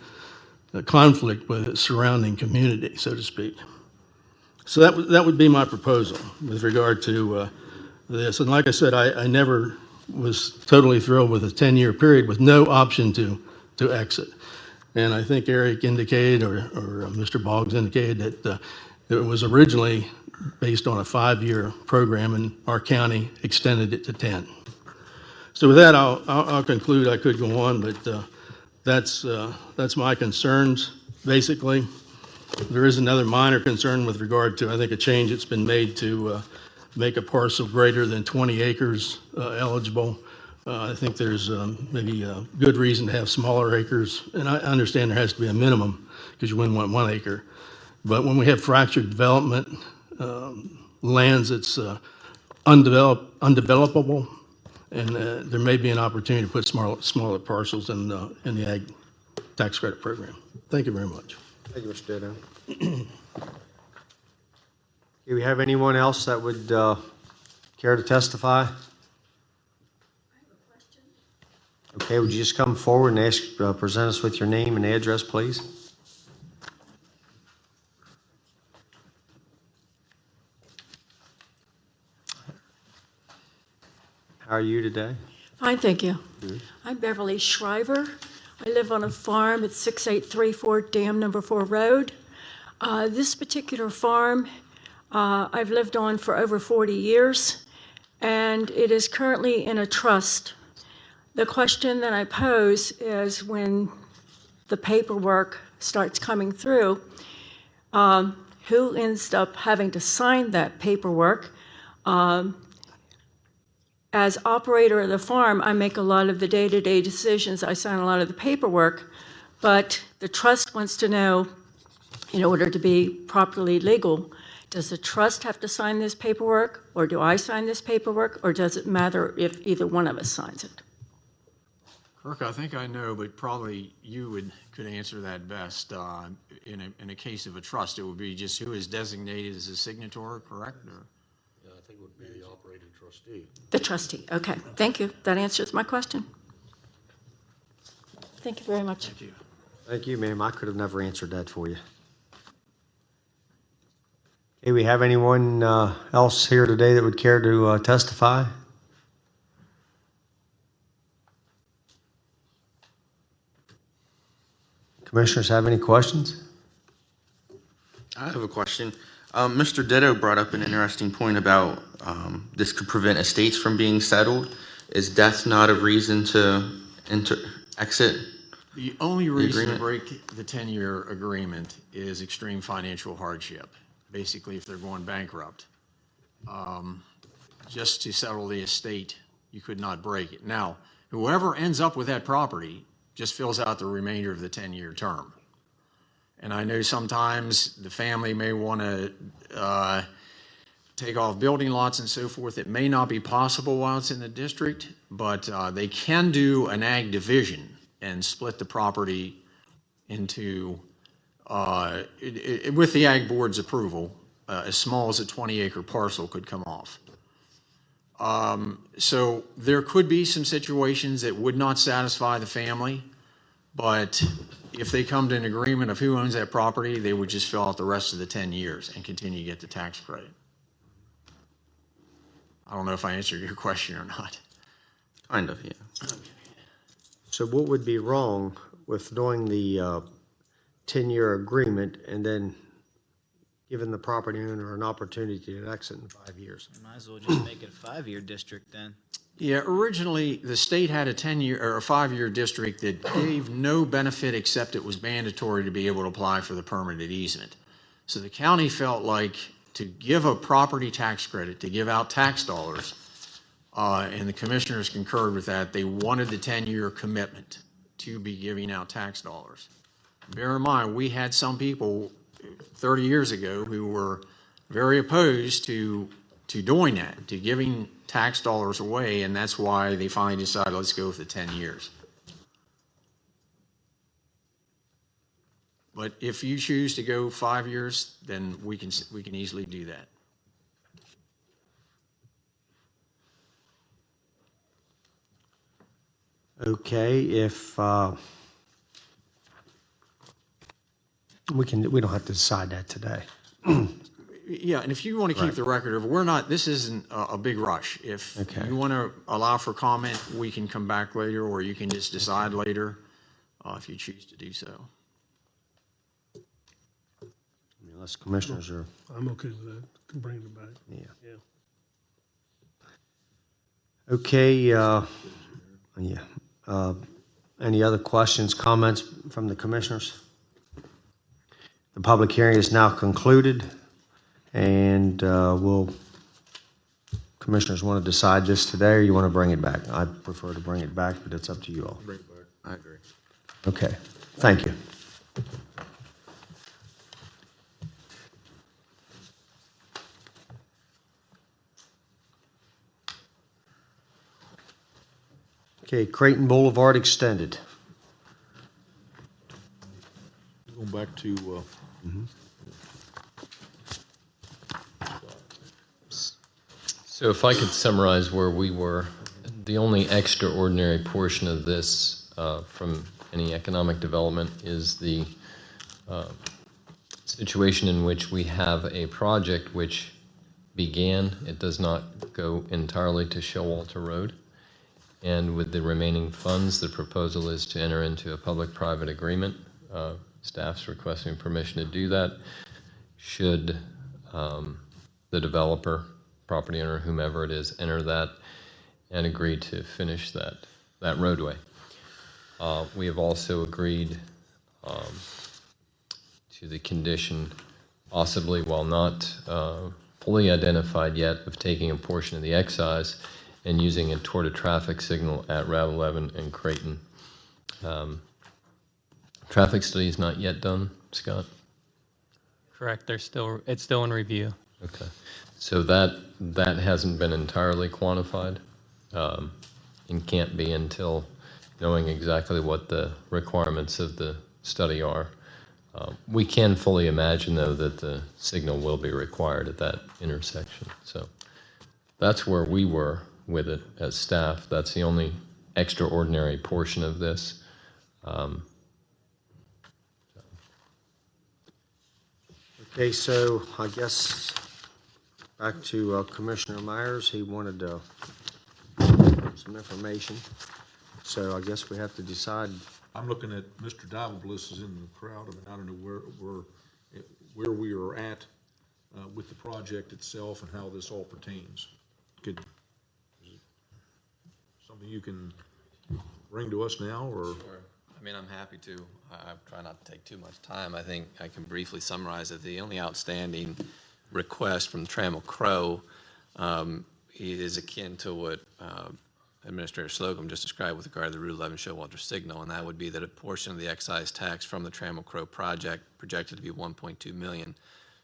conflict with its surrounding community, so to speak. So that would be my proposal with regard to this. And like I said, I never was totally thrilled with a 10-year period with no option to exit. And I think Eric indicated, or Mr. Boggs indicated, that it was originally based on a 5-year program, and our county extended it to 10. So with that, I'll conclude. I could go on, but that's my concerns, basically. There is another minor concern with regard to, I think, a change that's been made to make a parcel greater than 20 acres eligible. I think there's maybe a good reason to have smaller acres, and I understand there has to be a minimum because you wouldn't want 1 acre. But when we have fractured development, lands that's undevelopable, and there may be an opportunity to put smaller parcels in the ag tax credit program. Thank you very much. Thank you, Mr. Ditto. Do we have anyone else that would care to testify? Okay, would you just come forward and present us with your name and address, please? How are you today? Fine, thank you. Good. I'm Beverly Shriver. I live on a farm at 6834 Dam Number 4 Road. This particular farm I've lived on for over 40 years, and it is currently in a trust. The question that I pose is, when the paperwork starts coming through, who ends up having to sign that paperwork? As operator of the farm, I make a lot of the day-to-day decisions. I sign a lot of the paperwork, but the trust wants to know, in order to be properly legal, does the trust have to sign this paperwork, or do I sign this paperwork, or does it matter if either one of us signs it? Kirk, I think I know, but probably you could answer that best. In a case of a trust, it would be just who is designated as a signatory, correct? Or? Yeah, I think it would be the operating trustee. The trustee, okay, thank you. That answers my question. Thank you very much. Thank you. Thank you, ma'am. I could have never answered that for you. Okay, we have anyone else here today that would care to testify? Commissioners have any questions? I have a question. Mr. Ditto brought up an interesting point about this could prevent estates from being settled. Is death not a reason to exit? The only reason to agreement? break the 10-year agreement is extreme financial hardship. Basically, if they're going bankrupt. Just to settle the estate, you could not break it. Now, whoever ends up with that property just fills out the remainder of the 10-year term. And I know sometimes the family may want to take off building lots and so forth. It may not be possible while it's in the district, but they can do an ag division and split the property into, with the ag board's approval, as small as a 20-acre parcel could come off. So there could be some situations that would not satisfy the family, but if they come to an agreement of who owns that property, they would just fill out the rest of the 10 years and continue to get the tax credit. I don't know if I answered your question or not. Kind of, yeah. So what would be wrong with doing the 10-year agreement and then giving the property owner an opportunity to exit in 5 years? Might as well just make it a 5-year district then. Yeah, originally the state had a 10-year or a 5-year district that gave no benefit except it was mandatory to be able to apply for the permanent easement. So the county felt like to give a property tax credit, to give out tax dollars, and the commissioners concurred with that, they wanted the 10-year commitment to be giving out tax dollars. Bear in mind, we had some people 30 years ago who were very opposed to doing that, to giving tax dollars away, and that's why they finally decided, let's go with the 10 years. But if you choose to go 5 years, then we can easily do that. Okay, if we don't have to decide that today. Yeah, and if you want to keep the record of, this isn't a big rush. If you want to allow for comment, we can come back later, or you can just decide later if you choose to do so. Unless commissioners are. I'm okay with that. Can bring it back. Yeah. Okay, any other questions, comments from the commissioners? The public hearing is now concluded, and commissioners want to decide this today, or you want to bring it back? I prefer to bring it back, but it's up to you all. Bring it back. I agree. Okay, thank you. Okay, Creighton Boulevard extended. Going back to, So if I could summarize where we were, the only extraordinary portion of this from any economic development is the situation in which we have a project which began, it does not go entirely to Showalter Road. And with the remaining funds, the proposal is to enter into a public-private agreement. Staff's requesting permission to do that. Should the developer, property owner, whomever it is, enter that and agree to finish that roadway. We have also agreed to the condition, possibly while not fully identified yet, of taking a portion of the excise and using it toward a traffic signal at Route 11 and Creighton. Traffic study is not yet done, Scott? Correct. It's still in review. Okay. So that hasn't been entirely quantified and can't be until knowing exactly what the requirements of the study are. We can fully imagine, though, that the signal will be required at that intersection. So that's where we were with it as staff. That's the only extraordinary portion of this. Okay, so I guess back to Commissioner Myers. He wanted some information. So I guess we have to decide. I'm looking at Mr. Divalbliss is in the crowd. I mean, I don't know where we are at with the project itself and how this all pertains. Is it something you can bring to us now, or? Sure. I mean, I'm happy to. I try not to take too much time. I think I can briefly summarize it. The only outstanding request from Trammell Crow is akin to what Administrator Slocum just described with regard to the Route 11 Showalter signal, and that would be that a portion of the excise tax from the Trammell Crow project, projected to be $1.2 million,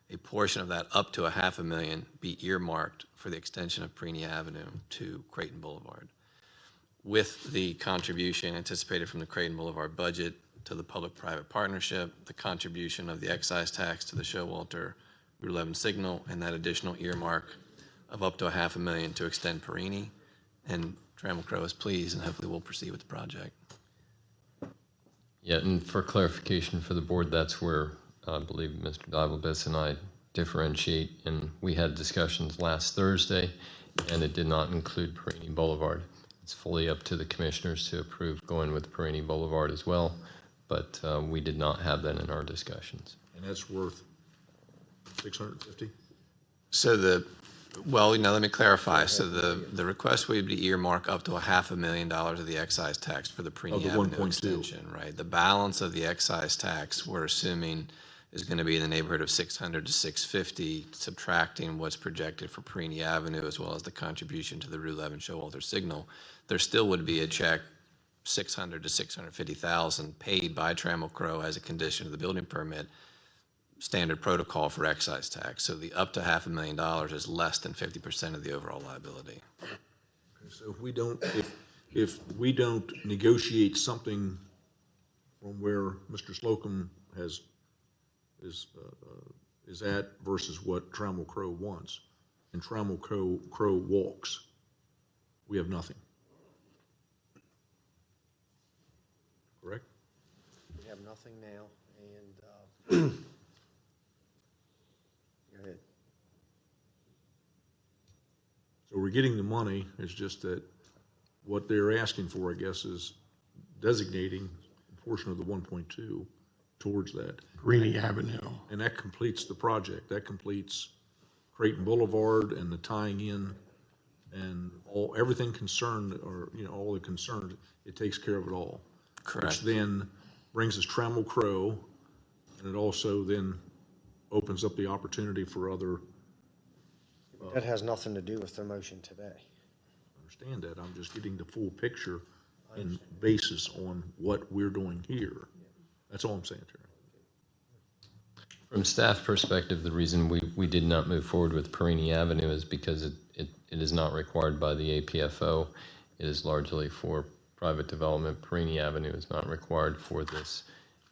a portion of that up to $500,000 be earmarked for the extension of Perini Avenue to Creighton Boulevard. With the contribution anticipated from the Creighton Boulevard budget to the public-private partnership, the contribution of the excise tax to the Showalter Route 11 signal, and that additional earmark of up to $500,000 to extend Perini. And Trammell Crow is pleased, and hopefully we'll proceed with the project. Yeah, and for clarification for the board, that's where I believe Mr. Divalbliss and I differentiate. And we had discussions last Thursday, and it did not include Perini Boulevard. It's fully up to the commissioners to approve going with Perini Boulevard as well, but we did not have that in our discussions. And that's worth $650? So well, let me clarify. So the request would be earmark up to $500,000 of the excise tax for the Perini Avenue extension, right? The balance of the excise tax, we're assuming, is going to be in the neighborhood of $600 to $650, subtracting what's projected for Perini Avenue as well as the contribution to the Route 11 Showalter signal. There still would be a check, $600,000 to $650,000, paid by Trammell Crow as a condition of the building permit, standard protocol for excise tax. So the up to $500,000 is less than 50% of the overall liability. Okay, so if we don't negotiate something from where Mr. Slocum is at versus what Trammell Crow wants, and Trammell Crow walks, we have nothing. Correct? We have nothing now, and go ahead. So we're getting the money. It's just that what they're asking for, I guess, is designating a portion of the 1.2 towards that. Perini Avenue. And that completes the project. That completes Creighton Boulevard and the tying in and everything concerned, or all the concerns. It takes care of it all. Correct. Which then brings us Trammell Crow, and it also then opens up the opportunity for other. That has nothing to do with the motion today. I understand that. I'm just getting the full picture and basis on what we're doing here. That's all I'm saying, Terry. From staff perspective, the reason we did not move forward with Perini Avenue is because it is not required by the APFO. It is largely for private development. Perini Avenue is not required for this,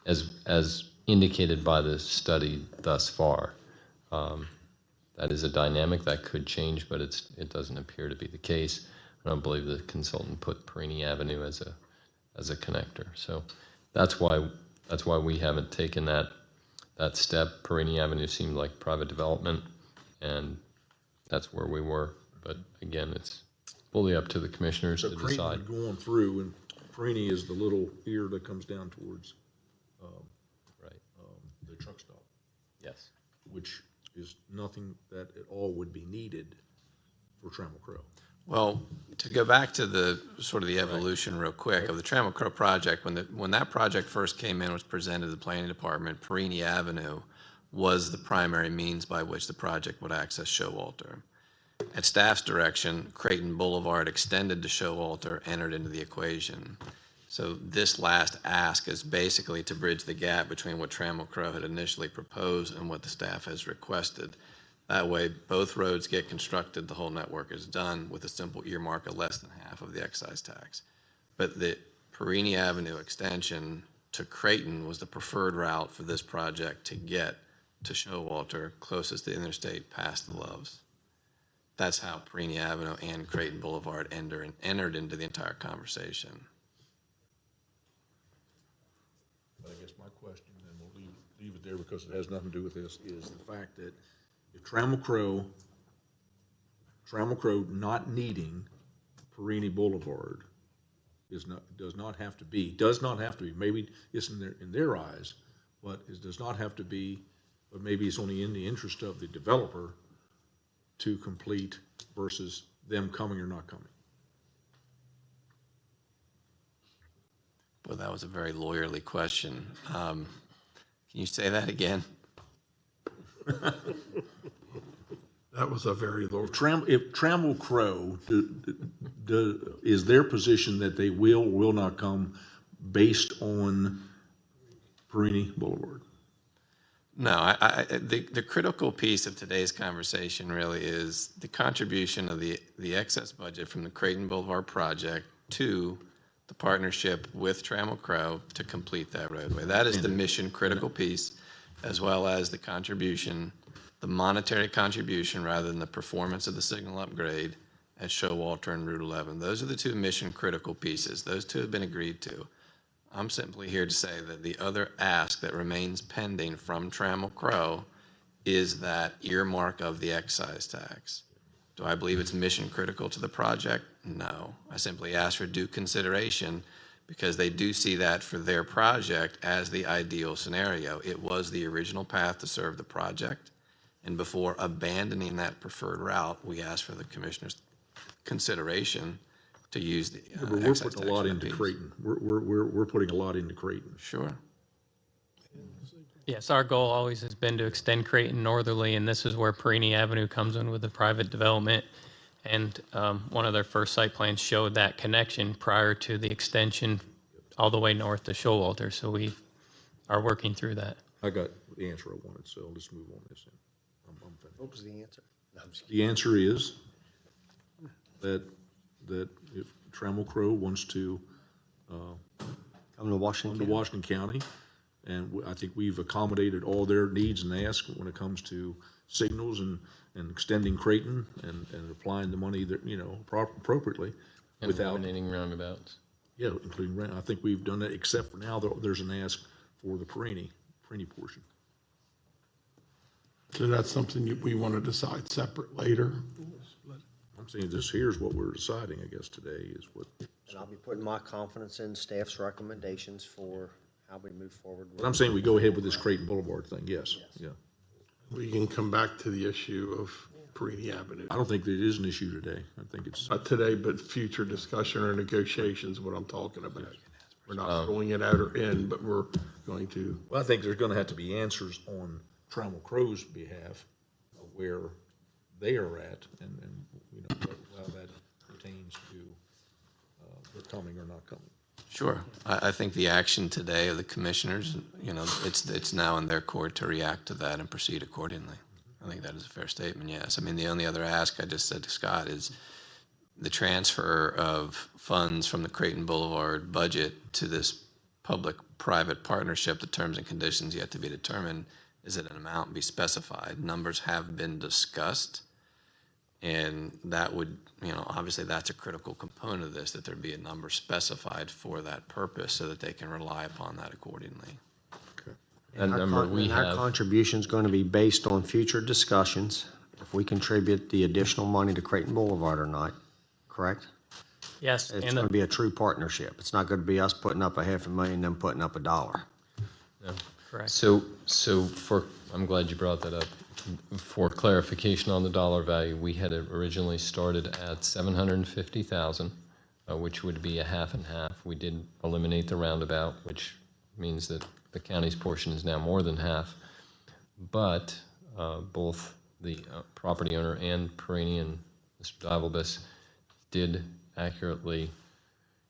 as indicated by the study thus far. That is a dynamic that could change, but it doesn't appear to be the case. I don't believe the consultant put Perini Avenue as a connector. So that's why we haven't taken that step. Perini Avenue seemed like private development, and that's where we were. But again, it's fully up to the commissioners to decide. So going through, and Perini is the little ear that comes down towards the truck stop. Yes. Which is nothing that at all would be needed for Trammell Crow. Well, to go back to the sort of the evolution real quick of the Trammell Crow project, when that project first came in, was presented to the planning department, Perini Avenue was the primary means by which the project would access Showalter. At staff's direction, Creighton Boulevard extended to Showalter, entered into the equation. So this last ask is basically to bridge the gap between what Trammell Crow had initially proposed and what the staff has requested. That way, both roads get constructed, the whole network is done with a simple earmark of less than half of the excise tax. But Perini Avenue extension to Creighton was the preferred route for this project to get to Showalter, closest to interstate past the Loves. That's how Perini Avenue and Creighton Boulevard entered into the entire conversation. But I guess my question, and we'll leave it there because it has nothing to do with this, is the fact that if Trammell Crow not needing Perini Boulevard does not have to be, maybe it's in their eyes, but it does not have to be, but maybe it's only in the interest of the developer to complete versus them coming or not coming. Well, that was a very lawyerly question. Can you say that again? That was a very low. If Trammell Crow is their position that they will not come based on Perini Boulevard? No, the critical piece of today's conversation really is the contribution of the excess budget from the Creighton Boulevard project to the partnership with Trammell Crow to complete that roadway. That is the mission critical piece, as well as the contribution, the monetary contribution rather than the performance of the signal upgrade at Showalter and Route 11. Those are the two mission critical pieces. Those two have been agreed to. I'm simply here to say that the other ask that remains pending from Trammell Crow is that earmark of the excise tax. Do I believe it's mission critical to the project? No. I simply ask for due consideration because they do see that for their project as the ideal scenario. It was the original path to serve the project, and before abandoning that preferred route, we ask for the commissioner's consideration to use the Yeah, but we're putting a lot into Creighton. We're putting a lot into Creighton. Sure. Yes, our goal always has been to extend Creighton northerly, and this is where Perini Avenue comes in with the private development. And one of their first site plans showed that connection prior to the extension all the way north to Showalter. So we are working through that. I got the answer I wanted, so let's move on this. I'm finished. What was the answer? No, I'm just The answer is that if Trammell Crow wants to come to Washington County, and I think we've accommodated all their needs and asks when it comes to signals and extending Creighton and applying the money that, appropriately. And without eliminating roundabouts. Yeah, including I think we've done that, except for now there's an ask for the Perini portion. So that's something we want to decide separate later. I'm saying this here's what we're deciding, I guess, today is what. And I'll be putting my confidence in staff's recommendations for how we move forward. But I'm saying we go ahead with this Creighton Boulevard thing, yes. Yeah. We can come back to the issue of Perini Avenue. I don't think that it is an issue today. I think it's. Not today, but future discussion or negotiations, what I'm talking about. We're not throwing it out or in, but we're going to. Well, I think there's going to have to be answers on Trammell Crow's behalf of where they are at and how that pertains to their coming or not coming. Sure. I think the action today of the commissioners, it's now in their court to react to that and proceed accordingly. I think that is a fair statement, yes. I mean, the only other ask I just said to Scott is the transfer of funds from the Creighton Boulevard budget to this public-private partnership, the terms and conditions yet to be determined, is that an amount be specified. Numbers have been discussed, and that would, obviously that's a critical component of this, that there be a number specified for that purpose so that they can rely upon that accordingly. And our contribution is going to be based on future discussions, if we contribute the additional money to Creighton Boulevard or not, correct? Yes. It's going to be a true partnership. It's not going to be us putting up $500,000, them putting up $1. No, correct. So I'm glad you brought that up. For clarification on the dollar value, we had originally started at 750,000, which would be a half and half. We did eliminate the roundabout, which means that the county's portion is now more than half. But both the property owner and Perini and Mr. Divalbus did accurately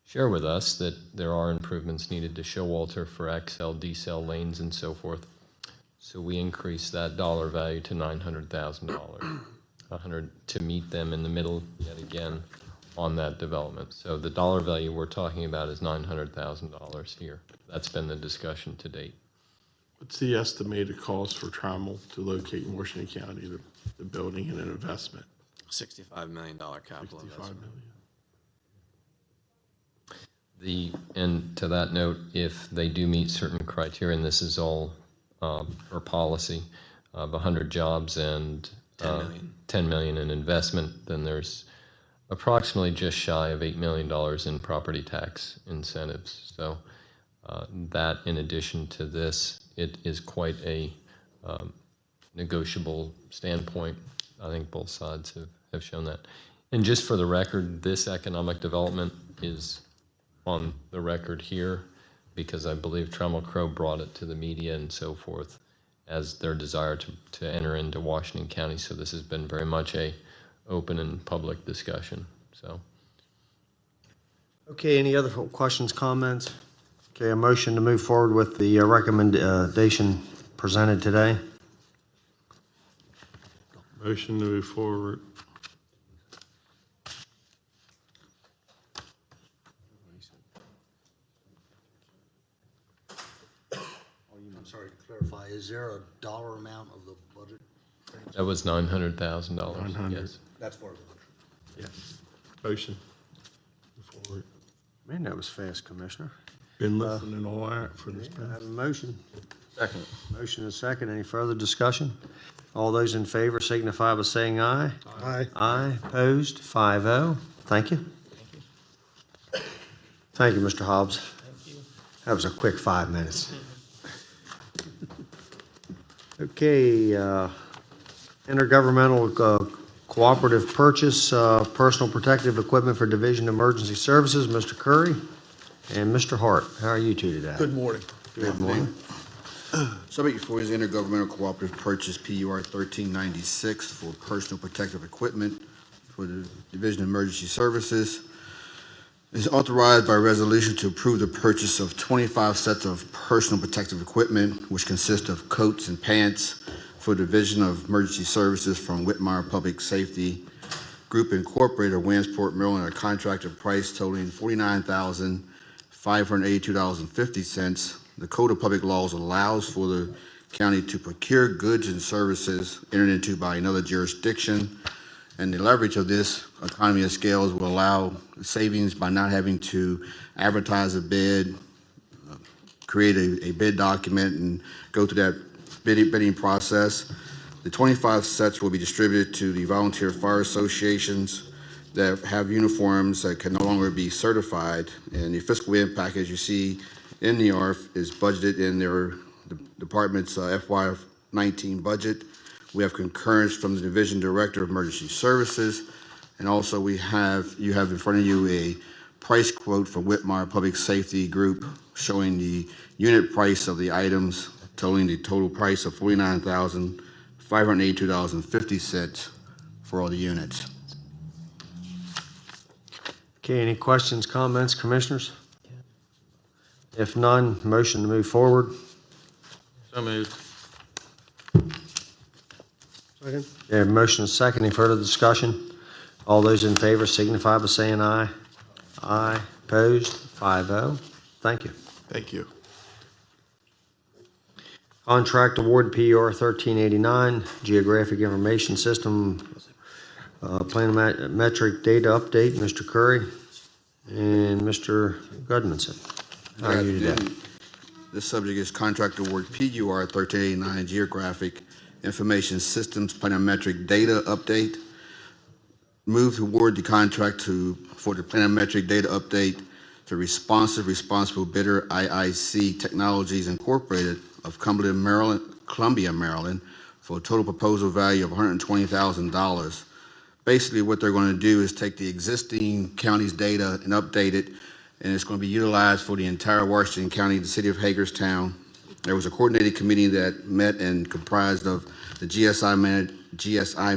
share with us that there are improvements needed to Showalter for XL, decel lanes and so forth. So we increased that dollar value to $900,000, to meet them in the middle yet again on that development. So the dollar value we're talking about is $900,000 here. That's been the discussion to date. What's the estimated cost for Trammell to locate in Washington County, the building and an investment? $65 million capital 65 investment. million. And to that note, if they do meet certain criteria, and this is all for policy, of 100 jobs and 10 million in investment, then there's approximately just shy of $8 million in property tax incentives. So that, in addition to this, it is quite a negotiable standpoint. I think both sides have shown that. And just for the record, this economic development is on the record here because I believe Trammell Crow brought it to the media and so forth as their desire to enter into Washington County. So this has been very much a open and public discussion. So. Okay, any other questions, comments? Okay, a motion to move forward with the recommendation presented today. Motion to move forward. I'm sorry to clarify, is there a dollar amount of the budget? That was $900,000. 900. Yes. That's part of it. Yes. Motion. Move forward. Man, that was fast, Commissioner. Been listening all right for this. I have a motion. Second. Motion is second. Any further discussion? All those in favor signify by saying aye. Aye. Aye. Opposed? 5-0. Thank you. Thank you, Mr. Hobbs. Thank you. That was a quick 5 minutes. Okay, intergovernmental cooperative purchase, personal protective equipment for Division of Emergency Services, Mr. Curry and Mr. Hart. How are you two today? Good morning. Good morning. Subject before is intergovernmental cooperative purchase, PUR 1396, for personal protective equipment for the Division of Emergency Services. Is authorized by resolution to approve the purchase of 25 sets of personal protective equipment, which consist of coats and pants for Division of Emergency Services from Whitmire Public Safety Group Incorporated of Williamsport, Maryland, at a contracted price totaling $49,582.50. The Code of Public Laws allows for the county to procure goods and services entered into by another jurisdiction, and the leverage of this economy of scales will allow savings by not having to advertise a bid, create a bid document, and go through that bidding process. The 25 sets will be distributed to the volunteer fire associations that have uniforms that can no longer be certified. And the fiscal impact, as you see in the ARF, is budgeted in the department's FY19 budget. We have concurrence from the Division Director of Emergency Services, and also you have in front of you a price quote from Whitmire Public Safety Group showing the unit price of the items, totaling the total price of $49,582.50 for all the units. Okay, any questions, comments, Commissioners? If none, motion to move forward. So moved. Second. Yeah, motion is second. Any further discussion? All those in favor signify by saying aye. Aye. Opposed? 5-0. Thank you. Thank you. Contract award PUR 1389, Geographic Information System, Planimetric Data Update, Mr. Curry and Mr. Gudmundson. How are you today? This subject is contract award PUR 1389, Geographic Information Systems Planimetric Data Update. Move to award the contract for the Planimetric Data Update to responsible bidder IIC Technologies Incorporated of Columbia, Maryland, for a total proposal value of $120,000. Basically, what they're going to do is take the existing county's data and update it, and it's going to be utilized for the entire Washington County, the city of Hagerstown. There was a coordinated committee that met and comprised of the GSI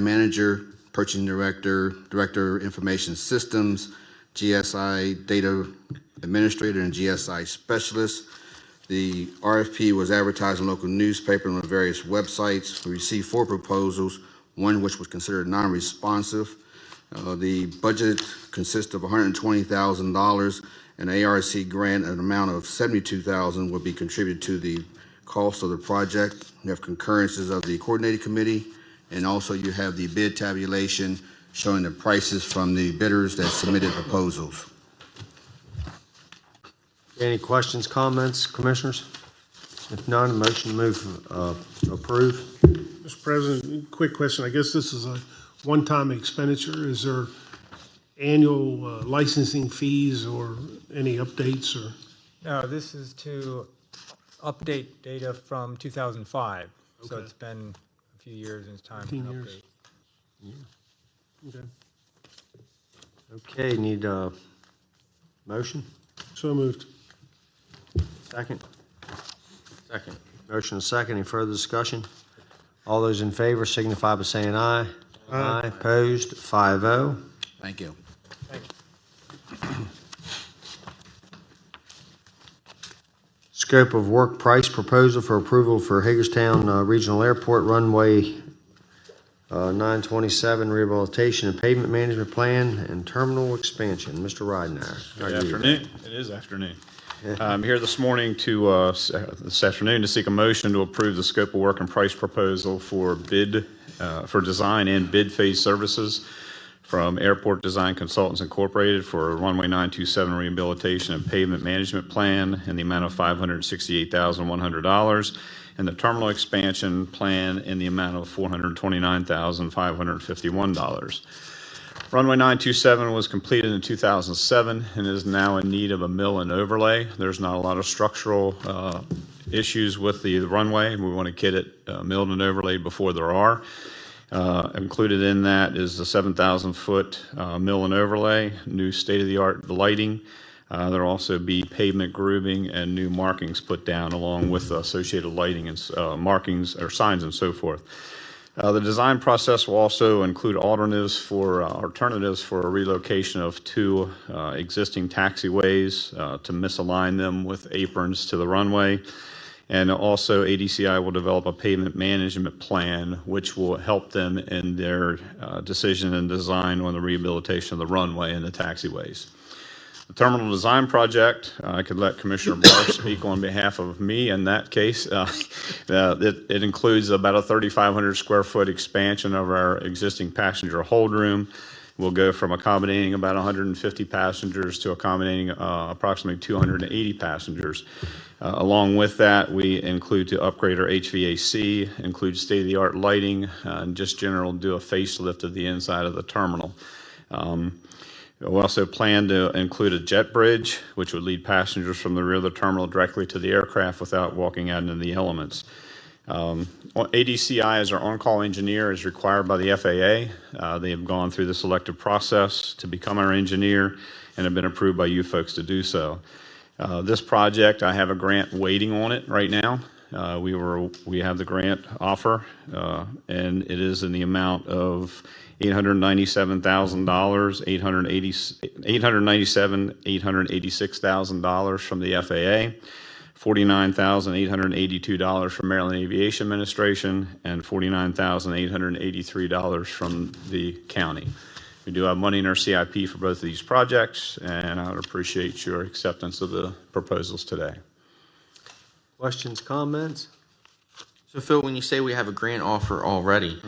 manager, purchasing director, director of information systems, GSI data administrator, and GSI specialist. The RFP was advertised in local newspaper and on various websites. We received 4 proposals, one which was considered non-responsive. The budget consists of $120,000. An ARC grant, an amount of $72,000 will be contributed to the cost of the project. You have concurrences of the coordinating committee, and also you have the bid tabulation showing the prices from the bidders that submitted proposals. Any questions, comments, commissioners? If none, a motion to move approve. Mr. President, quick question. I guess this is a one-time expenditure. Is there annual licensing fees or any updates or? No, this is to update data from 2005. So Okay. it's been a few years and it's time for 15 an years. update. Okay. Okay, need a motion? So moved. Second? Second. Motion and second. Any further discussion? All those in favor signify by saying aye. Aye. Opposed? 5-0. Thank you. Scope of work price proposal for approval for Hagerstown Regional Airport runway 927 rehabilitation and pavement management plan and terminal expansion. Mr. Ridenhour. Good afternoon. It is afternoon. I'm here this morning to, this afternoon to seek a motion to approve the scope of work and price proposal for for design and bid phase services from Airport Design Consultants Incorporated for a runway 927 rehabilitation and pavement management plan in the amount of $568,100 and the terminal expansion plan in the amount of $429,551. Runway 927 was completed in 2007 and is now in need of a mill and overlay. There's not a lot of structural issues with the runway. We want to get it milled and overlaid before there are. Included in that is the 7,000-foot mill and overlay, new state-of-the-art lighting. There'll also be pavement grooving and new markings put down along with associated lighting and markings or signs and so forth. The design process will also include alternatives for a relocation of two existing taxiways to misalign them with aprons to the runway. And also ADCI will develop a pavement management plan which will help them in their decision and design on the rehabilitation of the runway and the taxiways. The terminal design project, I could let Commissioner Barr speak on behalf of me in that case. It includes about a 3,500 square foot expansion of our existing passenger hold room. We'll go from accommodating about 150 passengers to accommodating approximately 280 passengers. Along with that, we include to upgrade our HVAC, include state-of-the-art lighting, and just general do a facelift of the inside of the terminal. We also plan to include a jet bridge, which would lead passengers from the rear of the terminal directly to the aircraft without walking out into the elements. ADCI as our on-call engineer is required by the FAA. They have gone through the selective process to become our engineer and have been approved by you folks to do so. This project, I have a grant waiting on it right now. We have the grant offer, and it is in the amount of $897,000, $886,000 from the FAA, $49,882 from Maryland Aviation Administration, and $49,883 from the county. We do have money in our CIP for both of these projects, and I would appreciate your acceptance of the proposals today. Questions, comments? So Phil, when you say we have a grant offer already,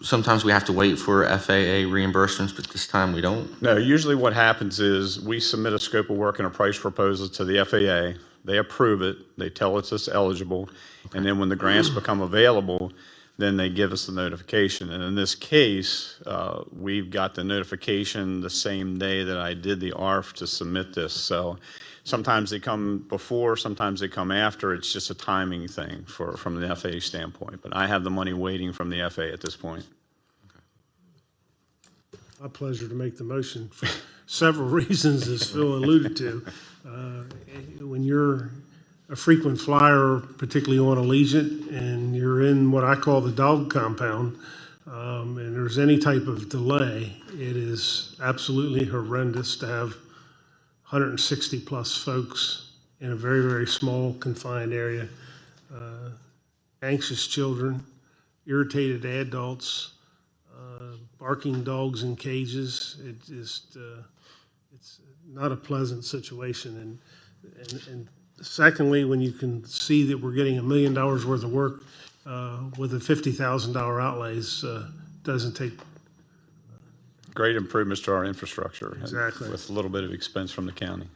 sometimes we have to wait for FAA reimbursements, but this time we don't? No, usually what happens is we submit a scope of work and a price proposal to the FAA. They approve it. They tell us it's eligible. And then when the grants become available, then they give us the notification. And in this case, we've got the notification the same day that I did the ARF to submit this. So sometimes they come before, sometimes they come after. It's just a timing thing from the FAA standpoint. But I have the money waiting from the FAA at this point. My pleasure to make the motion for several reasons, as Phil alluded to. When you're a frequent flyer, particularly on Allegiant, and you're in what I call the dog compound, and there's any type of delay, it is absolutely horrendous to have 160 plus folks in a very, very small confined area, anxious children, irritated adults, barking dogs in cages. It's not a pleasant situation. And secondly, when you can see that we're getting $1 million worth of work with a $50,000 outlays, doesn't take. Great improvements to our infrastructure. Exactly. With a little bit of expense from the county.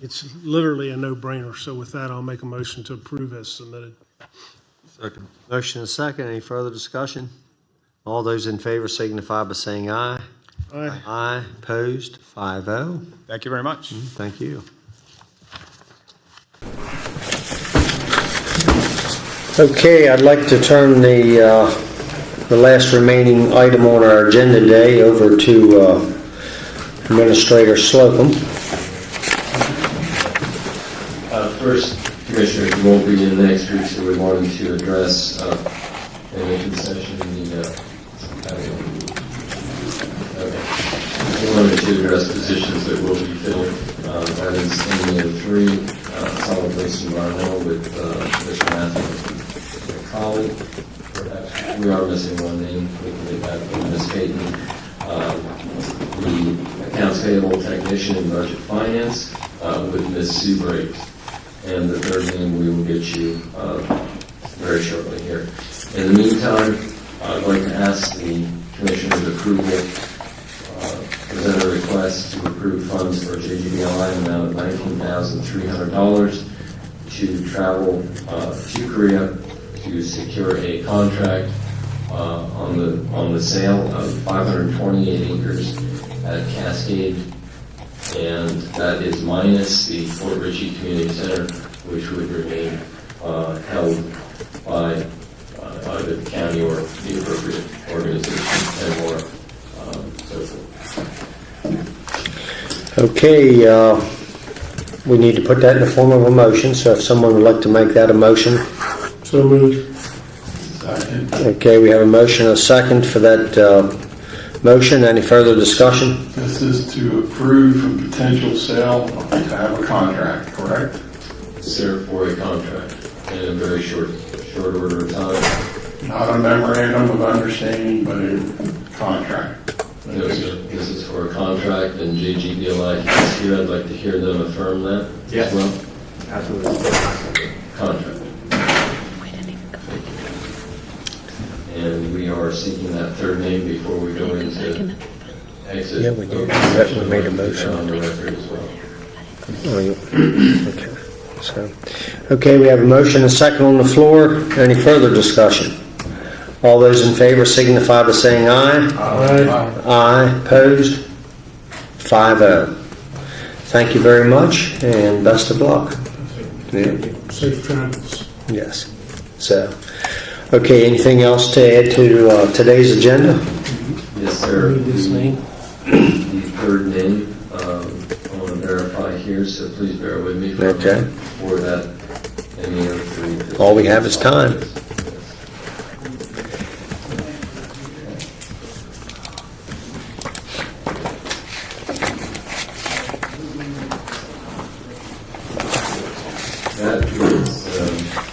It's literally a no-brainer. So with that, I'll make a motion to approve as submitted. Second. Motion and second. Any further discussion? All those in favor signify by saying aye. Aye. Aye. Opposed? 5-0. Thank you very much. Thank you. Okay, I'd like to turn the last remaining item on our agenda today over to Administrator Slocum. First, Commissioners, you won't be in next week, so we wanted to address in the concession we wanted to address positions that will be filled. That is in the 3 solid waste environmental with Mr. Matthew McCauley. Perhaps we are missing one name. We can get back to Ms. Payton. The accounts payable technician in budget finance with Ms. Sue Briggs. And the third name we will get you very shortly here. In the meantime, I'd like to ask the Commissioner's approval, present a request to approve funds for JGBLI in the amount of $19,300 to travel to Korea to secure a contract on the sale of 528 acres at Cascade, and that is minus the Fort Ritchie Community Center, which would remain held by either the county or the appropriate organization, and more so forth. Okay, we need to put that in the form of a motion, so if someone would like to make that a motion. So moved. Second. Okay, we have a motion and a second for that motion. Any further discussion? This is to approve a potential sale to have a contract, correct? Sir, for a contract in a very short order of time. Not a memorandum of understanding, but a contract. No, sir. This is for a contract, and JGBLI is here. I'd like to hear them affirm that as well. Absolutely. Contract. And we are seeking that third name before we go into exit. Yeah, we did. We made a motion. On the record as well. Okay. Okay, we have a motion and a second on the floor. Any further discussion? All those in favor signify by saying aye. Aye. Aye. Opposed? 5-0. Thank you very much, and best of luck. Yeah. Safe travels. Yes. So, okay, anything else to add to today's agenda? Yes, sir. This name. The third name, I want to verify here, so please bear with me for Okay. For that. Any of the All we have is time. That is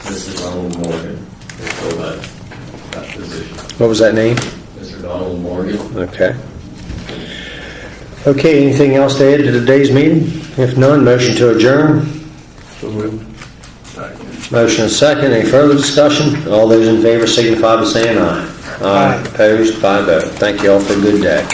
Mr. Donald Morgan. To fill that position. What was that name? Mr. Donald Morgan. Okay. Okay, anything else to add to today's meeting? If none, motion to adjourn. So moved. Motion and second. Any further discussion? All those in favor signify by saying aye. Aye. Opposed? 5-0. Thank you all for a good day.